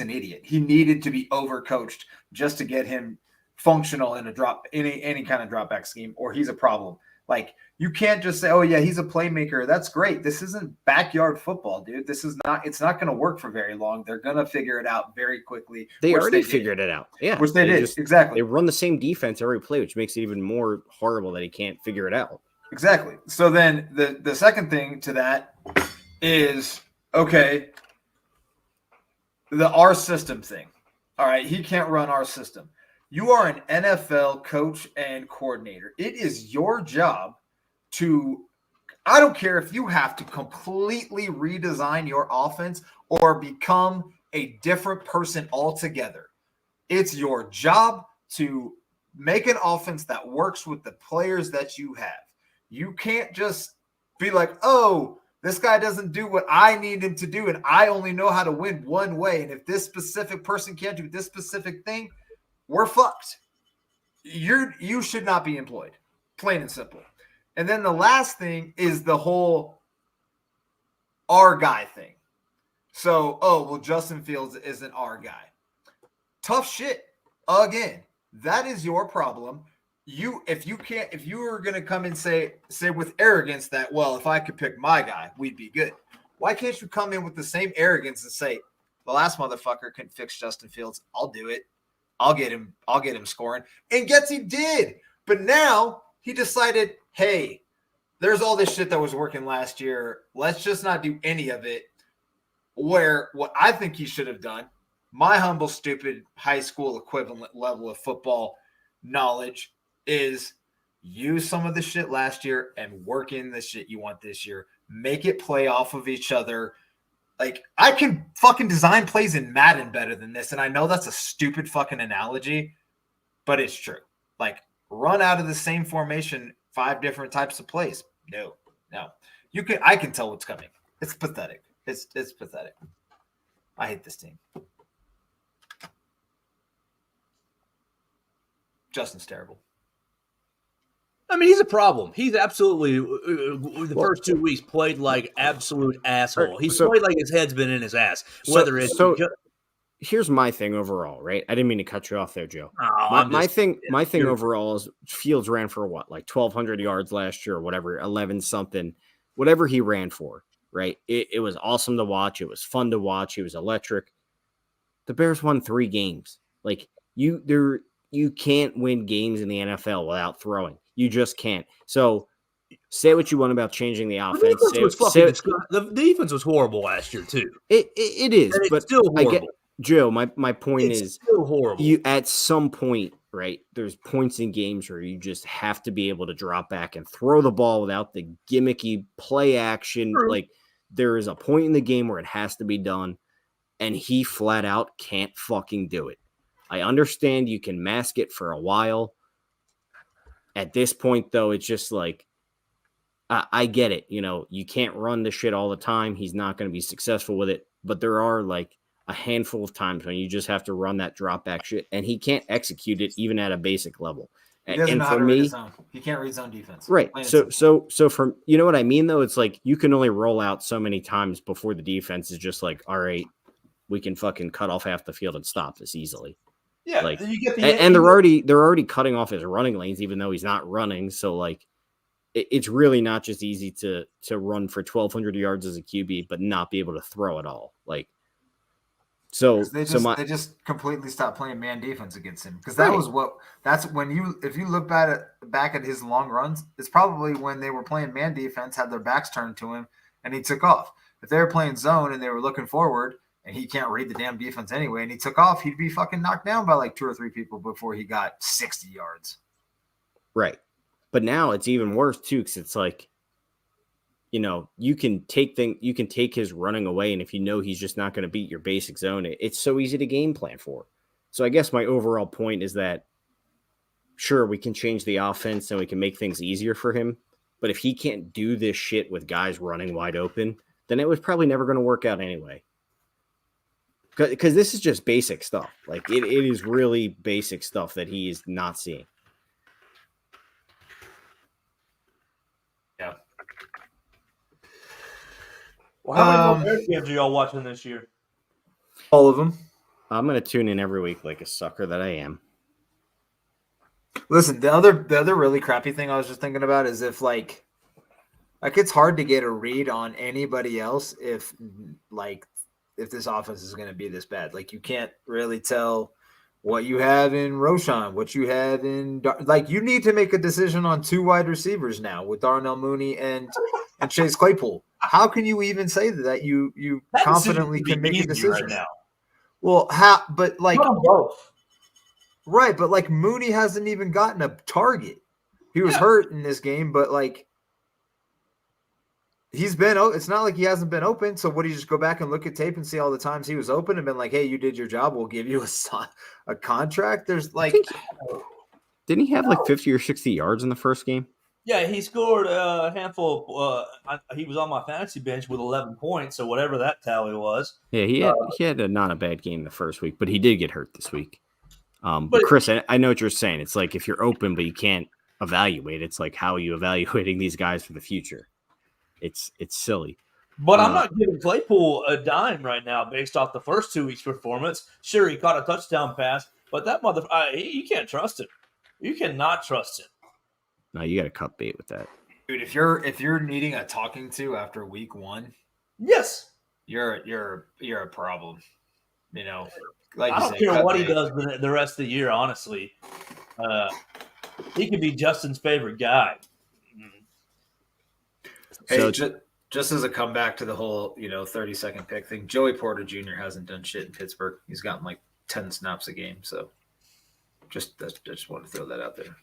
[SPEAKER 2] idiot. He needed to be overcoached just to get him functional in any kind of drop back scheme, or he's a problem. Like, you can't just say, oh yeah, he's a playmaker. That's great. This isn't backyard football, dude. It's not going to work for very long. They're going to figure it out very quickly.
[SPEAKER 3] They already figured it out. Yeah.
[SPEAKER 2] Which they did. Exactly.
[SPEAKER 3] They run the same defense every play, which makes it even more horrible that he can't figure it out.
[SPEAKER 2] Exactly. So then the second thing to that is, okay, our system thing. All right, he can't run our system. You are an NFL coach and coordinator. It is your job I don't care if you have to completely redesign your offense or become a different person altogether. It's your job to make an offense that works with the players that you have. You can't just be like, oh, this guy doesn't do what I need him to do, and I only know how to win one way. And if this specific person can't do this specific thing, we're fucked. You should not be employed, plain and simple. And then the last thing is the whole our guy thing. So, Justin Fields isn't our guy. Tough shit. Again, that is your problem. If you were going to come and say with arrogance that, well, if I could pick my guy, we'd be good. Why can't you come in with the same arrogance and say, the last motherfucker couldn't fix Justin Fields. I'll do it. I'll get him scoring. And guess he did. But now he decided, hey, there's all this shit that was working last year. Let's just not do any of it. Where what I think he should have done, my humble, stupid high school equivalent level of football knowledge, is use some of the shit last year and work in the shit you want this year. Make it play off of each other. Like, I can fucking design plays in Madden better than this. And I know that's a stupid fucking analogy, but it's true. Like, run out of the same formation 5 different types of plays. No. I can tell what's coming. It's pathetic. It's pathetic. I hate this team. Justin's terrible.
[SPEAKER 1] I mean, he's a problem. He's absolutely the first 2 weeks played like absolute asshole. He's played like his head's been in his ass. Whether it's
[SPEAKER 3] here's my thing overall, right? I didn't mean to cut you off there, Joe.
[SPEAKER 1] Oh,
[SPEAKER 3] my thing overall is Fields ran for what, like 1,200 yards last year or whatever, 11 something, whatever he ran for, right? It was awesome to watch. It was fun to watch. He was electric. The Bears won 3 games. Like you can't win games in the NFL without throwing. You just can't. So say what you want about changing the offense.
[SPEAKER 1] The defense was horrible last year too.
[SPEAKER 3] It is,
[SPEAKER 1] and
[SPEAKER 3] but
[SPEAKER 1] still horrible.
[SPEAKER 3] I get Joe. My point is
[SPEAKER 1] still horrible.
[SPEAKER 3] You at some point, right? There's points in games where you just have to be able to drop back and throw the ball without the gimmicky play action.
[SPEAKER 1] True.
[SPEAKER 3] Like there is a point in the game where it has to be done, and he flat out can't fucking do it. I understand you can mask it for a while. At this point, though, it's just like, I get it. You know, you can't run the shit all the time. He's not going to be successful with it. But there are like a handful of times when you just have to run that drop back shit, and he can't execute it even at a basic level.
[SPEAKER 2] He doesn't know how to read his zone. He can't read zone defense.
[SPEAKER 3] Right. So from, you know what I mean, though? It's like you can only roll out so many times before the defense is just like, all right, we can fucking cut off half the field and stop this easily.
[SPEAKER 1] Yeah,
[SPEAKER 3] like, and they're already cutting off his running lanes, even though he's not running. So like, it's really not just easy to run for 1,200 yards as a QB, but not be able to throw at all. Like, so
[SPEAKER 2] they just completely stopped playing man defense against him, because that's when if you look back at his long runs, it's probably when they were playing man defense, had their backs turned to him, and he took off. If they were playing zone and they were looking forward, and he can't read the damn defense anyway, and he took off, he'd be fucking knocked down by like 2 or 3 people before he got 60 yards.
[SPEAKER 3] Right. But now it's even worse too, because it's like, you know, you can take his running away, and if you know he's just not going to beat your basic zone, it's so easy to game plan for. So I guess my overall point is that, sure, we can change the offense and we can make things easier for him, but if he can't do this shit with guys running wide open, then it was probably never going to work out anyway. Because this is just basic stuff. Like, it is really basic stuff that he is not seeing.
[SPEAKER 1] Yeah. Well, how many more Bears games are y'all watching this year?
[SPEAKER 2] All of them.
[SPEAKER 3] I'm going to tune in every week like a sucker that I am.
[SPEAKER 2] Listen, the other really crappy thing I was just thinking about is if like it's hard to get a read on anybody else if this offense is going to be this bad. Like, you can't really tell what you have in Roshan, what you have in – like, you need to make a decision on 2 wide receivers now with Darnell Mooney and Chase Claypool. How can you even say that you confidently can make a decision
[SPEAKER 1] right now?
[SPEAKER 2] Well, but like – both. Right, but like Mooney hasn't even gotten a target. He was hurt in this game, but like – he's been – it's not like he hasn't been open. So what do you just go back and look at tape and see all the times he was open and been like, hey, you did your job. We'll give you a contract. There's like –
[SPEAKER 3] didn't he have like 50 or 60 yards in the first game?
[SPEAKER 1] Yeah, he scored a handful of he was on my fantasy bench with 11 points, so whatever that tally was.
[SPEAKER 3] Yeah, he had not a bad game the first week, but he did get hurt this week. But Chris, I know what you're saying. It's like if you're open but you can't evaluate, it's like how are you evaluating these guys for the future? It's silly.
[SPEAKER 1] But I'm not giving Claypool a dime right now based off the first 2 weeks' performance. Sure, he caught a touchdown pass, but that you can't trust him. You cannot trust him.
[SPEAKER 3] No, you got to cut bait with that,
[SPEAKER 2] dude. If you're needing a talking to after week 1,
[SPEAKER 1] yes,
[SPEAKER 2] you're a problem. You know, like
[SPEAKER 1] I don't care what he does the rest of the year. Honestly, he could be Justin's favorite guy.
[SPEAKER 2] Hey, so just as a comeback to the whole 30-second pick thing, Joey Porter Jr. hasn't done shit in Pittsburgh. He's gotten like 10 snaps a game. So just wanted to throw that out there.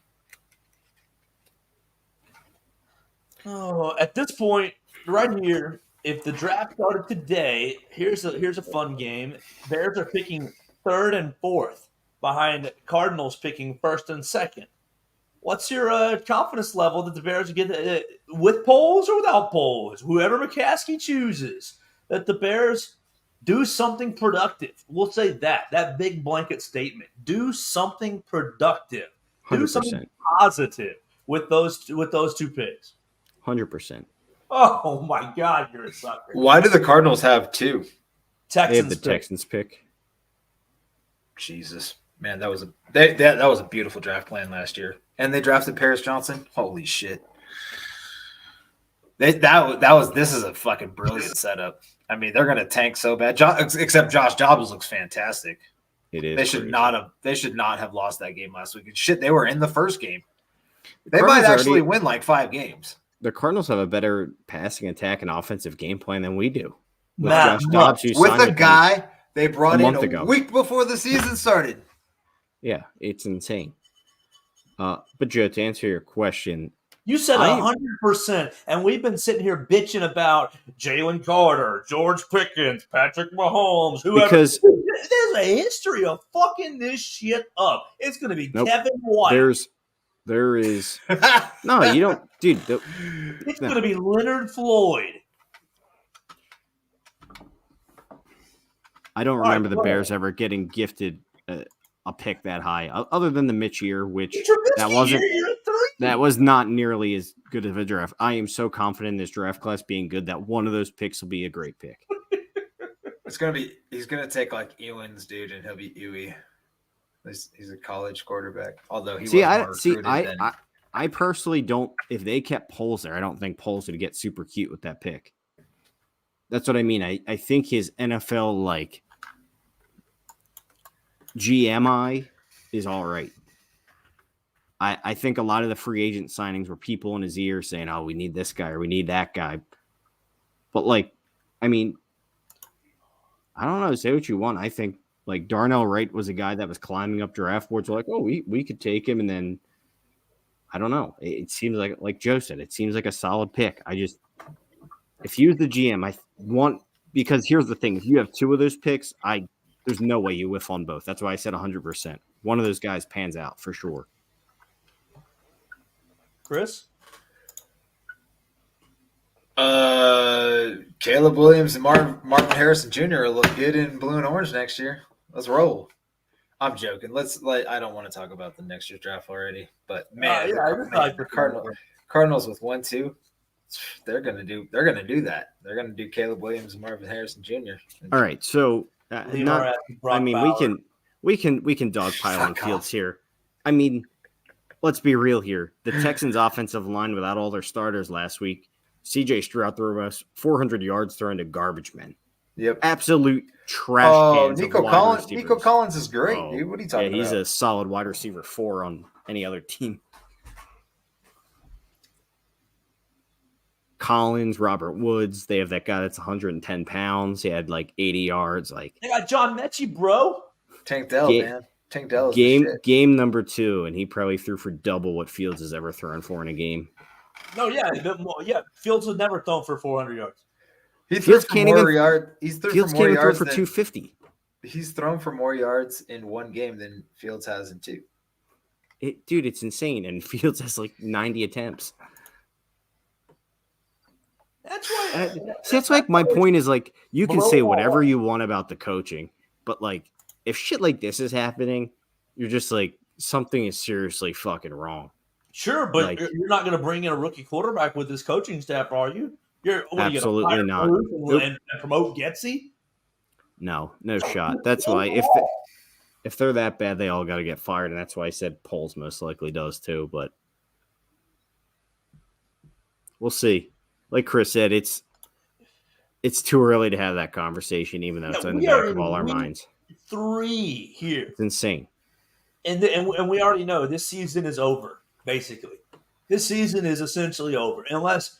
[SPEAKER 1] Oh, at this point, right here, if the draft started today, here's a fun game. Bears are picking 3rd and 4th behind Cardinals picking 1st and 2nd. what's your confidence level that the Bears get with polls or without polls? Whoever McCaskey chooses, that the Bears do something productive. We'll say that big blanket statement. Do something productive. Do
[SPEAKER 3] 100%.
[SPEAKER 1] something positive with those two picks.
[SPEAKER 3] 100%.
[SPEAKER 1] Oh my God, you're a sucker.
[SPEAKER 2] Why do the Cardinals have 2?
[SPEAKER 3] They have the
[SPEAKER 1] pick.
[SPEAKER 3] Texans pick.
[SPEAKER 2] Jesus, man, that was a beautiful draft plan last year, and they drafted Paris Johnson. Holy shit! This is a fucking brilliant setup. I mean, they're gonna tank so bad. Except Josh Jacobs looks fantastic.
[SPEAKER 3] It is.
[SPEAKER 2] They should not have lost that game last week. And shit, they were in the first game. They
[SPEAKER 3] Cardinals
[SPEAKER 2] might actually win like 5 games.
[SPEAKER 3] The Cardinals have a better passing attack and offensive game plan than we do. With
[SPEAKER 1] Matt,
[SPEAKER 3] Josh Dobbs, who
[SPEAKER 2] with
[SPEAKER 3] signed
[SPEAKER 2] a guy
[SPEAKER 3] them
[SPEAKER 2] they brought
[SPEAKER 3] month
[SPEAKER 2] in a
[SPEAKER 3] ago.
[SPEAKER 2] week before the season started.
[SPEAKER 3] Yeah, it's insane. But Joe, to answer your question,
[SPEAKER 1] you said 100%, and we've been sitting here bitching about Jalen Carter, George Pickens, Patrick Mahomes, whoever.
[SPEAKER 3] Because
[SPEAKER 1] there's a history of fucking this shit up. It's going to be Kevin White.
[SPEAKER 3] There is no, you don't, dude.
[SPEAKER 1] It's going to be Leonard Floyd.
[SPEAKER 3] I don't remember the Bears ever getting gifted a pick that high, other than the Mitch year, which that was not nearly as good of a draft. I am so confident in this draft class being good that one of those picks will be a great pick.
[SPEAKER 2] He's gonna take like Ewins, dude, and he'll be Ewy. He's a college quarterback. Although
[SPEAKER 3] I personally don't. If they kept Poles there, I don't think Poles would get super cute with that pick. That's what I mean. I think his NFL like GMI is all right. I think a lot of the free agent signings were people in his ear saying, "Oh, we need this guy or we need that guy." But like, I mean, I don't know. Say what you want. I think like Darnell Wright was a guy that was climbing up draft boards. Like, oh, we could take him, and then I don't know. It seems like Joe said, it seems like a solid pick. If he was the GM, because here's the thing: if you have 2 of those picks, there's no way you whiff on both. That's why I said 100%. One of those guys pans out for sure.
[SPEAKER 1] Chris?
[SPEAKER 2] Caleb Williams and Marvin Harrison Jr. will look good in blue and orange next year. Let's roll. I'm joking. I don't want to talk about the next year's draft already, but man, Cardinals with 1-2, they're gonna do that. They're gonna do Caleb Williams and Marvin Harrison Jr.
[SPEAKER 3] All right, so we can dogpile on Fields here. I mean, let's be real here. The Texans' offensive line, without all their starters last week, C.J. Stroud threw us 400 yards throwing to garbage men.
[SPEAKER 2] Yep,
[SPEAKER 3] absolute trash cans.
[SPEAKER 2] Nico Collins is great, dude. What are you talking about?
[SPEAKER 3] He's a solid wide receiver 4 on any other team. Collins, Robert Woods, they have that guy that's 110 pounds. He had like 80 yards. Like
[SPEAKER 1] they got John Mechie, bro.
[SPEAKER 2] Tank Dell, man. Tank Dell.
[SPEAKER 3] Game number 2, and he probably threw for double what Fields has ever thrown for in a game.
[SPEAKER 1] No, yeah. Fields has never thrown for 400 yards.
[SPEAKER 2] He threw for more yards. He's thrown
[SPEAKER 3] Fields
[SPEAKER 2] for more yards
[SPEAKER 3] for 250.
[SPEAKER 2] He's thrown for more yards in one game than Fields has in 2.
[SPEAKER 3] Dude, it's insane. And Fields has like 90 attempts.
[SPEAKER 1] That's why.
[SPEAKER 3] That's like my point is like you can say whatever you want about the coaching, but like if shit like this is happening, you're just like something is seriously fucking wrong.
[SPEAKER 1] Sure, but like, you're not going to bring in a rookie quarterback with this coaching staff, are you?
[SPEAKER 3] Absolutely not.
[SPEAKER 1] And promote Getsy?
[SPEAKER 3] No shot. That's why if they're that bad, they all got to get fired, and that's why I said Poles most likely does too. But we'll see. Like Chris said, it's too early to have that conversation, even though it's in the back of all our minds.
[SPEAKER 1] 3 here.
[SPEAKER 3] It's insane.
[SPEAKER 1] And we already know this season is over, basically. This season is essentially over, unless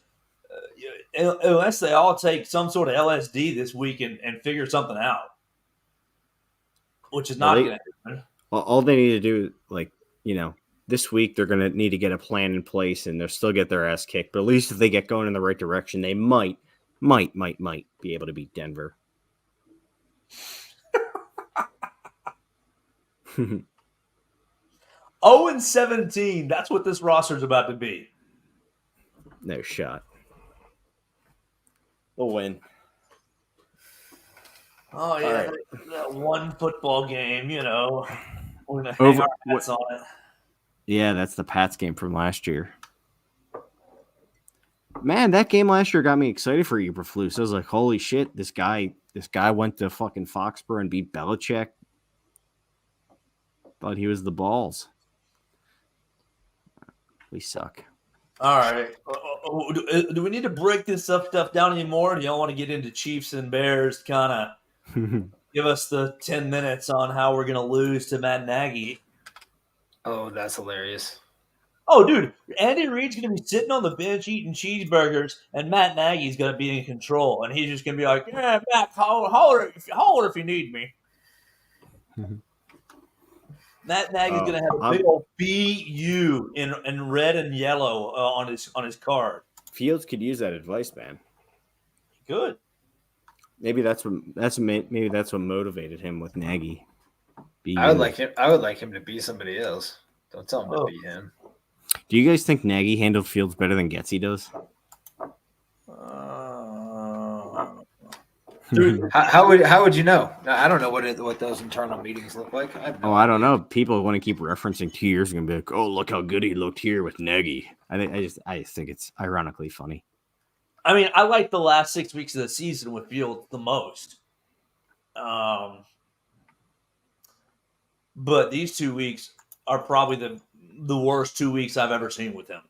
[SPEAKER 1] they all take some sort of LSD this week and figure something out, which is not going to happen.
[SPEAKER 3] All they need to do, this week they're going to need to get a plan in place, and they'll still get their ass kicked. But at least if they get going in the right direction, they might be able to beat Denver.
[SPEAKER 1] 0-17. That's what this roster's about to be.
[SPEAKER 3] No shot. They'll win.
[SPEAKER 1] Oh yeah,
[SPEAKER 3] right.
[SPEAKER 1] that one football game. We're gonna hang our hats on it.
[SPEAKER 3] Yeah, that's the Pats game from last year. Man, that game last year got me excited for Eberflus. I was like, holy shit, this guy went to fucking Foxborough and beat Belichick. Thought he was the balls. We suck.
[SPEAKER 1] All right. Do we need to break this stuff down anymore? Do y'all want to get into Chiefs and Bears? Kind of give us the 10 minutes on how we're going to lose to Matt Nagy.
[SPEAKER 2] Oh, that's hilarious.
[SPEAKER 1] Oh, dude, Andy Reid's going to be sitting on the bench eating cheeseburgers, and Matt Nagy's going to be in control, and he's just going to be like, "Yeah, Matt, holler if you need me." Matt Nagy's going to have a big old BU in red and yellow on his card.
[SPEAKER 3] Fields could use that advice, man.
[SPEAKER 1] Good.
[SPEAKER 3] Maybe that's what motivated him with Nagy.
[SPEAKER 2] I would like him to be somebody else. Don't tell him to be him.
[SPEAKER 3] Do you guys think Nagy handled Fields better than Getsy does?
[SPEAKER 2] Dude, how would you know? I don't know what those internal meetings look like.
[SPEAKER 3] I don't know. People want to keep referencing 2 years ago and be like, "Oh, look how good he looked here with Nagy." I just think it's ironically funny.
[SPEAKER 1] I mean, I like the last 6 weeks of the season with Fields the most. But these 2 weeks are probably the worst 2 weeks I've ever seen with him.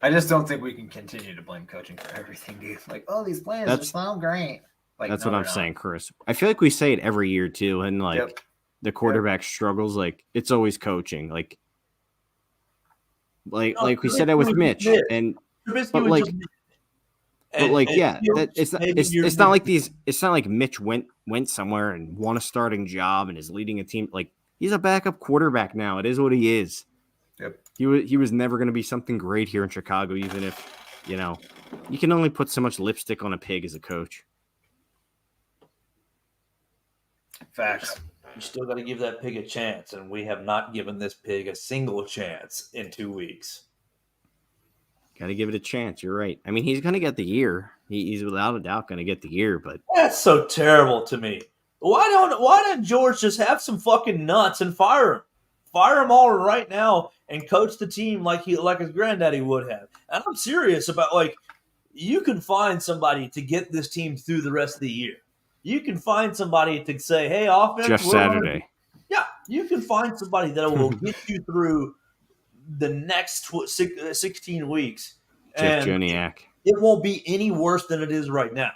[SPEAKER 2] I just don't think we can continue to blame coaching for everything, dude. Like, oh, these plans are so great. Like,
[SPEAKER 3] that's what I'm saying, Chris. I feel like we say it every year too, and the quarterback struggles. Like, it's always coaching. Like we said that with Mitch, it's not like Mitch went somewhere and won a starting job and is leading a team. Like, he's a backup quarterback now. It is what he is.
[SPEAKER 2] Yep.
[SPEAKER 3] He was never going to be something great here in Chicago, even if, you can only put so much lipstick on a pig as a coach.
[SPEAKER 2] Facts.
[SPEAKER 1] You still got to give that pig a chance, and we have not given this pig a single chance in 2 weeks.
[SPEAKER 3] Got to give it a chance. You're right. I mean, he's going to get the year. He's without a doubt going to get the year, but
[SPEAKER 1] that's so terrible to me. Why don't George just have some fucking nuts and fire him? Fire him all right now and coach the team like his granddaddy would have. And I'm serious about, you can find somebody to get this team through the rest of the year. You can find somebody to say, hey, offense.
[SPEAKER 3] Jeff Saturday.
[SPEAKER 1] Yeah, you can find somebody that will get you through the next 16 weeks.
[SPEAKER 3] Jeff Joniak.
[SPEAKER 1] It won't be any worse than it is right now.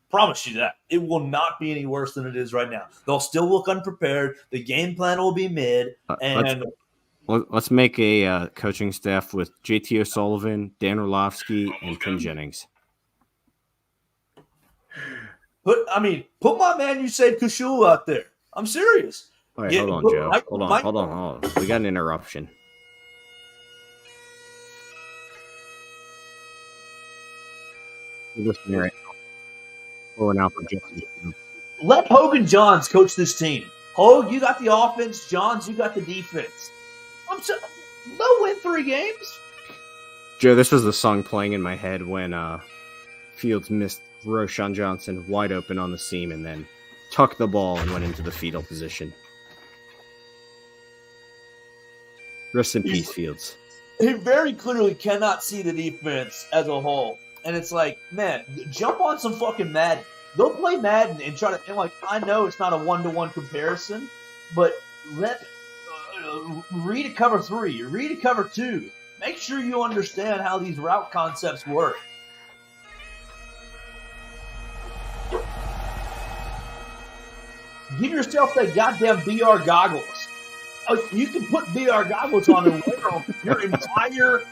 [SPEAKER 1] Promise you that. It will not be any worse than it is right now. They'll still look unprepared. The game plan will be mid. And
[SPEAKER 3] let's make a coaching staff with JT O'Sullivan, Dan Orlovsky, and Tim Jennings.
[SPEAKER 1] Put my man Usaid Kushul out there. I'm serious.
[SPEAKER 3] All right, hold on, Joe. Hold on. We got an interruption. You're listening right now. Going out for Justin.
[SPEAKER 1] Let Hogan Johns coach this team. Hogue, you got the offense. Johns, you got the defense. They'll win 3 games.
[SPEAKER 3] Joe, this was the song playing in my head when Fields missed Roshan Johnson wide open on the seam and then tucked the ball and went into the fetal position. Rest in peace, Fields.
[SPEAKER 1] He very clearly cannot see the defense as a whole. And it's like, man, jump on some fucking Madden. Go play Madden and try to, I know it's not a 1-to-1 comparison, but read a cover 3, read a cover 2. Make sure you understand how these route concepts work. Give yourself that goddamn VR goggles. You can put VR goggles on and wear them your entire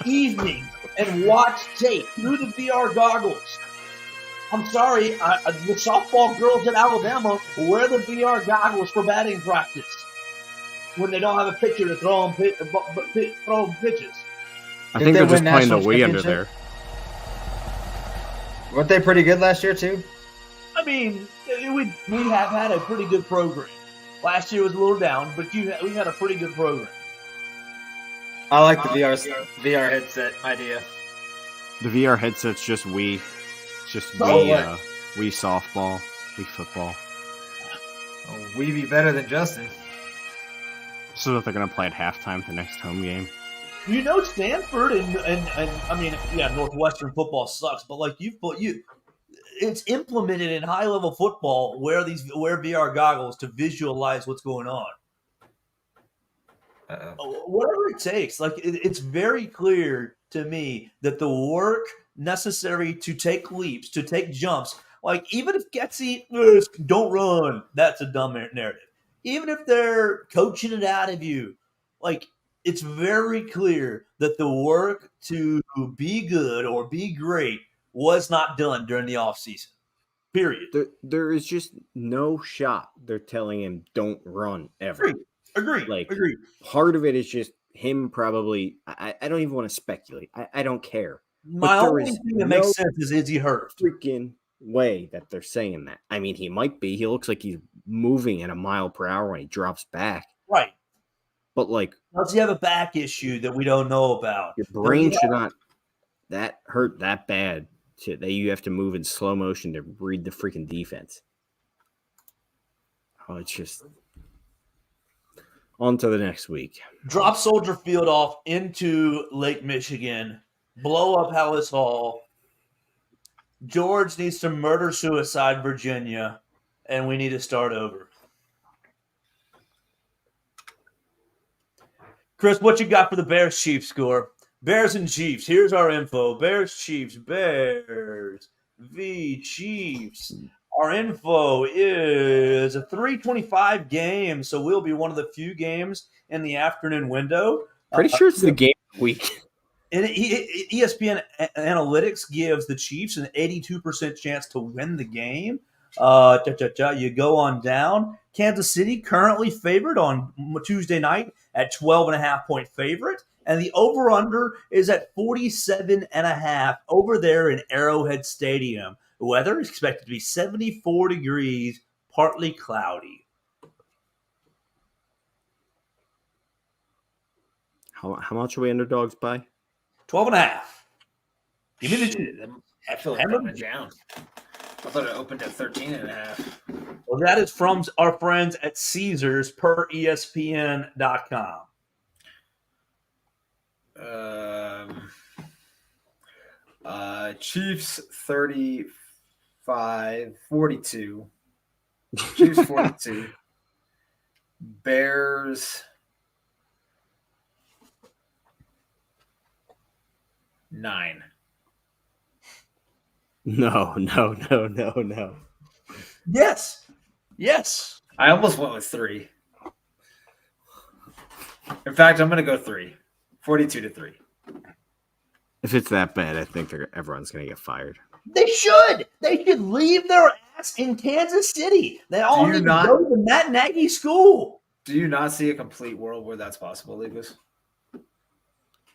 [SPEAKER 1] evening and watch tape through the VR goggles. I'm sorry, the softball girls in Alabama wear the VR goggles for batting practice when they don't have a pitcher to throw them pitches.
[SPEAKER 3] I think they're just playing the Wii under there.
[SPEAKER 2] Weren't they pretty good last year, too?
[SPEAKER 1] I mean, we have had a pretty good program. Last year was a little down, but we had a pretty good program.
[SPEAKER 2] I like the VR headset idea.
[SPEAKER 3] The VR headset's just Wii softball, Wii football.
[SPEAKER 2] Oh, we be better than Justin.
[SPEAKER 3] So that they're gonna play at halftime the next home game.
[SPEAKER 1] Stanford and I mean, yeah, Northwestern football sucks, but like it's implemented in high level football wear VR goggles to visualize what's going on. Whatever it takes, like it's very clear to me that the work necessary to take leaps, to take jumps, like even if Getsy don't run, that's a dumb narrative. Even if they're coaching it out of you, like it's very clear that the work to be good or be great was not done during the offseason. Period.
[SPEAKER 3] There is just no shot they're telling him don't run ever.
[SPEAKER 1] Agreed.
[SPEAKER 3] Part of it is just him probably. I don't even want to speculate. I don't care.
[SPEAKER 1] My only thing that makes sense is he hurt?
[SPEAKER 3] Freaking way that they're saying that. I mean, he might be. He looks like he's moving at a mile per hour when he drops back.
[SPEAKER 1] Right.
[SPEAKER 3] But like,
[SPEAKER 1] does he have a back issue that we don't know about?
[SPEAKER 3] Your brain should not that hurt that bad that you have to move in slow motion to read the freaking defense. Oh, it's just on to the next week.
[SPEAKER 1] Drop Soldier Field off into Lake Michigan. Blow up Hallis Hall. George needs to murder-suicide Virginia, and we need to start over. Chris, what you got for the Bears-Chiefs score? Bears and Chiefs. Here's our info. Bears-Chiefs. Bears v. Chiefs. Our info is a 3:25 game, so we'll be one of the few games in the afternoon window.
[SPEAKER 3] Pretty sure it's the game of the week.
[SPEAKER 1] And ESPN Analytics gives the Chiefs an 82% chance to win the game. You go on down. Kansas City currently favored on Tuesday night at 12.5-point favorite. And the over-under is at 47.5 over there in Arrowhead Stadium. The weather is expected to be 74 degrees, partly cloudy.
[SPEAKER 3] How much are we underdogs by?
[SPEAKER 1] 12.5.
[SPEAKER 2] Give me the I feel like that went down. I thought it opened at 13.5.
[SPEAKER 1] Well, that is from our friends at Caesars per ESPN.com.
[SPEAKER 2] Chiefs 35-42. Chiefs 42. Bears 9.
[SPEAKER 3] No.
[SPEAKER 1] Yes.
[SPEAKER 2] I almost went with 3. In fact, I'm going to go 3. 42-3.
[SPEAKER 3] If it's that bad, I think everyone's going to get fired.
[SPEAKER 1] They should. They should leave their ass in Kansas City. They all need to go to the Matt Nagy school.
[SPEAKER 2] Do you not see a complete world where that's possible, Lucas?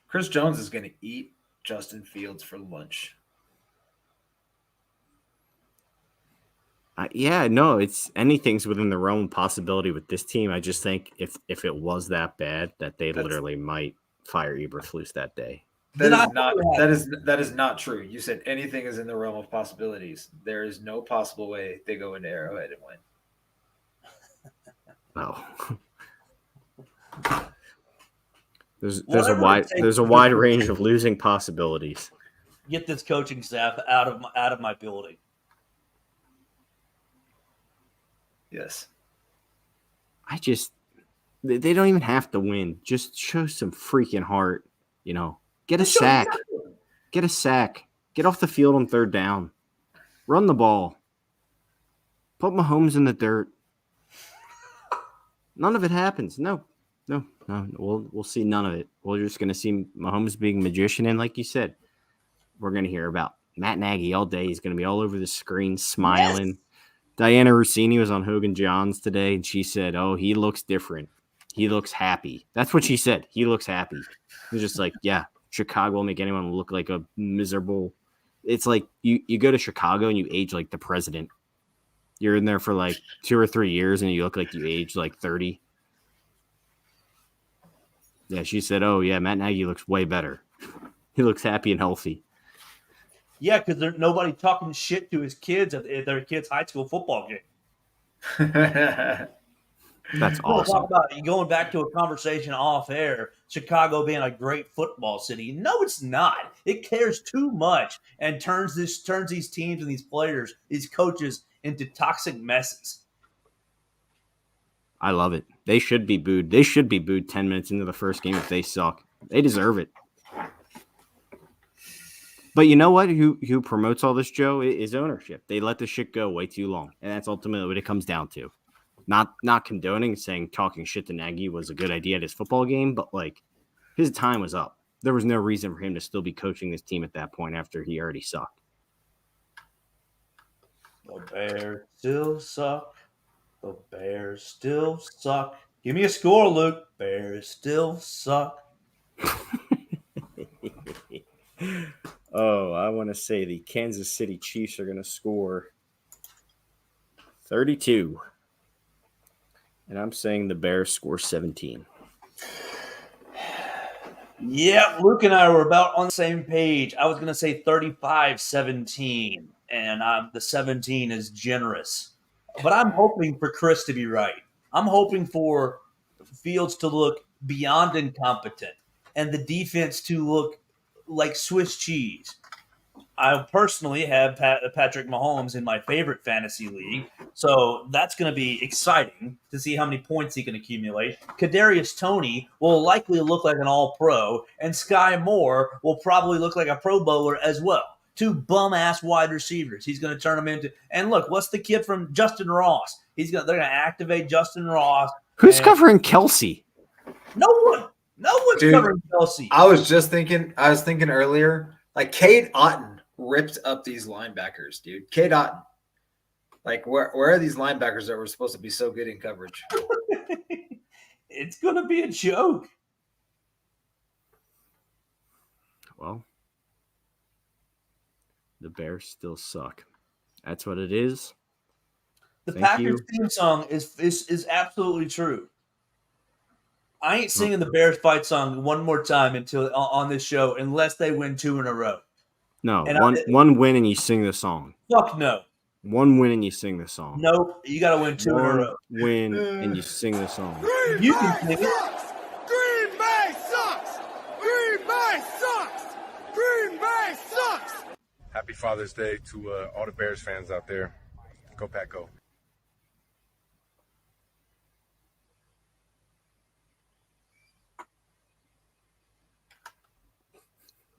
[SPEAKER 2] Chris Jones is going to eat Justin Fields for lunch.
[SPEAKER 3] It's anything's within the realm of possibility with this team. I just think if it was that bad, that they literally might fire Eberflus that day.
[SPEAKER 2] That is not true. You said anything is in the realm of possibilities. There is no possible way they go into Arrowhead and
[SPEAKER 3] win. No. There's a wide range of losing possibilities.
[SPEAKER 1] Get this coaching staff out of my building.
[SPEAKER 2] Yes.
[SPEAKER 3] They don't even have to win. Just show some freaking heart, Get a sack. Get a sack. Get off the field on third down. Run the ball. Put Mahomes in the dirt. None of it happens. No. We'll see none of it. We're just going to see Mahomes being a magician. And like you said, we're going to hear about Matt Nagy all day. He's going to be all over the screen smiling. Yes. Diana Rossini was on Hogan Johns today, and she said, he looks different. He looks happy. That's what she said. He looks happy. It's just like, yeah, Chicago will make anyone look like a miserable. It's like you go to Chicago and you age like the president. You're in there for like 2 or 3 years and you look like you aged like 30. Yeah, she said, "Oh yeah, Matt Nagy looks way better. He looks happy and healthy."
[SPEAKER 1] Yeah, because there's nobody talking shit to his kids at their kids' high school football game.
[SPEAKER 3] That's
[SPEAKER 1] We'll talk
[SPEAKER 3] awesome.
[SPEAKER 1] about going back to a conversation off air. Chicago being a great football city. No, it's not. It cares too much and turns these teams and these players, these coaches, into toxic messes.
[SPEAKER 3] I love it. They should be booed. They should be booed 10 minutes into the first game if they suck. They deserve it. But you know what? Who promotes all this, Joe, is ownership. They let the shit go way too long. And that's ultimately what it comes down to. Not condoning saying talking shit to Nagy was a good idea at his football game, but like his time was up. There was no reason for him to still be coaching this team at that point after he already sucked.
[SPEAKER 1] The Bears still suck. The Bears still suck. Give me a score, Luke. Bears still suck.
[SPEAKER 3] Oh, I want to say the Kansas City Chiefs are going to score 32. And I'm saying the Bears score 17.
[SPEAKER 1] Yeah, Luke and I were about on the same page. I was going to say 35-17, and the 17 is generous. But I'm hoping for Chris to be right. I'm hoping for Fields to look beyond incompetent and the defense to look like Swiss cheese. I personally have Patrick Mahomes in my favorite fantasy league, so that's going to be exciting to see how many points he can accumulate. Kadarius Toney will likely look like an All-Pro, and Sky Moore will probably look like a Pro Bowler as well. Two bum-ass wide receivers. He's going to turn them into. And look, what's the kid from Justin Ross? They're going to activate Justin Ross.
[SPEAKER 3] Who's covering Kelsey?
[SPEAKER 1] No one's covering Kelsey.
[SPEAKER 2] I was thinking earlier, like Cade Otton ripped up these linebackers, dude. Cade Otton. Like, where are these linebackers that were supposed to be so good in coverage?
[SPEAKER 1] It's going to be a joke.
[SPEAKER 3] Well, the Bears still suck. That's what it is.
[SPEAKER 1] The Packers theme song is absolutely true. I ain't singing the Bears fight song one more time until on this show unless they win 2 in a row.
[SPEAKER 3] No, one win and you sing the song.
[SPEAKER 1] Fuck no.
[SPEAKER 3] One win and you sing the song.
[SPEAKER 1] Nope, you got to win 2 in a row.
[SPEAKER 3] Win and you sing the song.
[SPEAKER 1] You can sing it.
[SPEAKER 4] Green Bay sucks! Green Bay sucks! Green Bay sucks!
[SPEAKER 5] Happy Father's Day to all the Bears fans out there. Go Pack Go.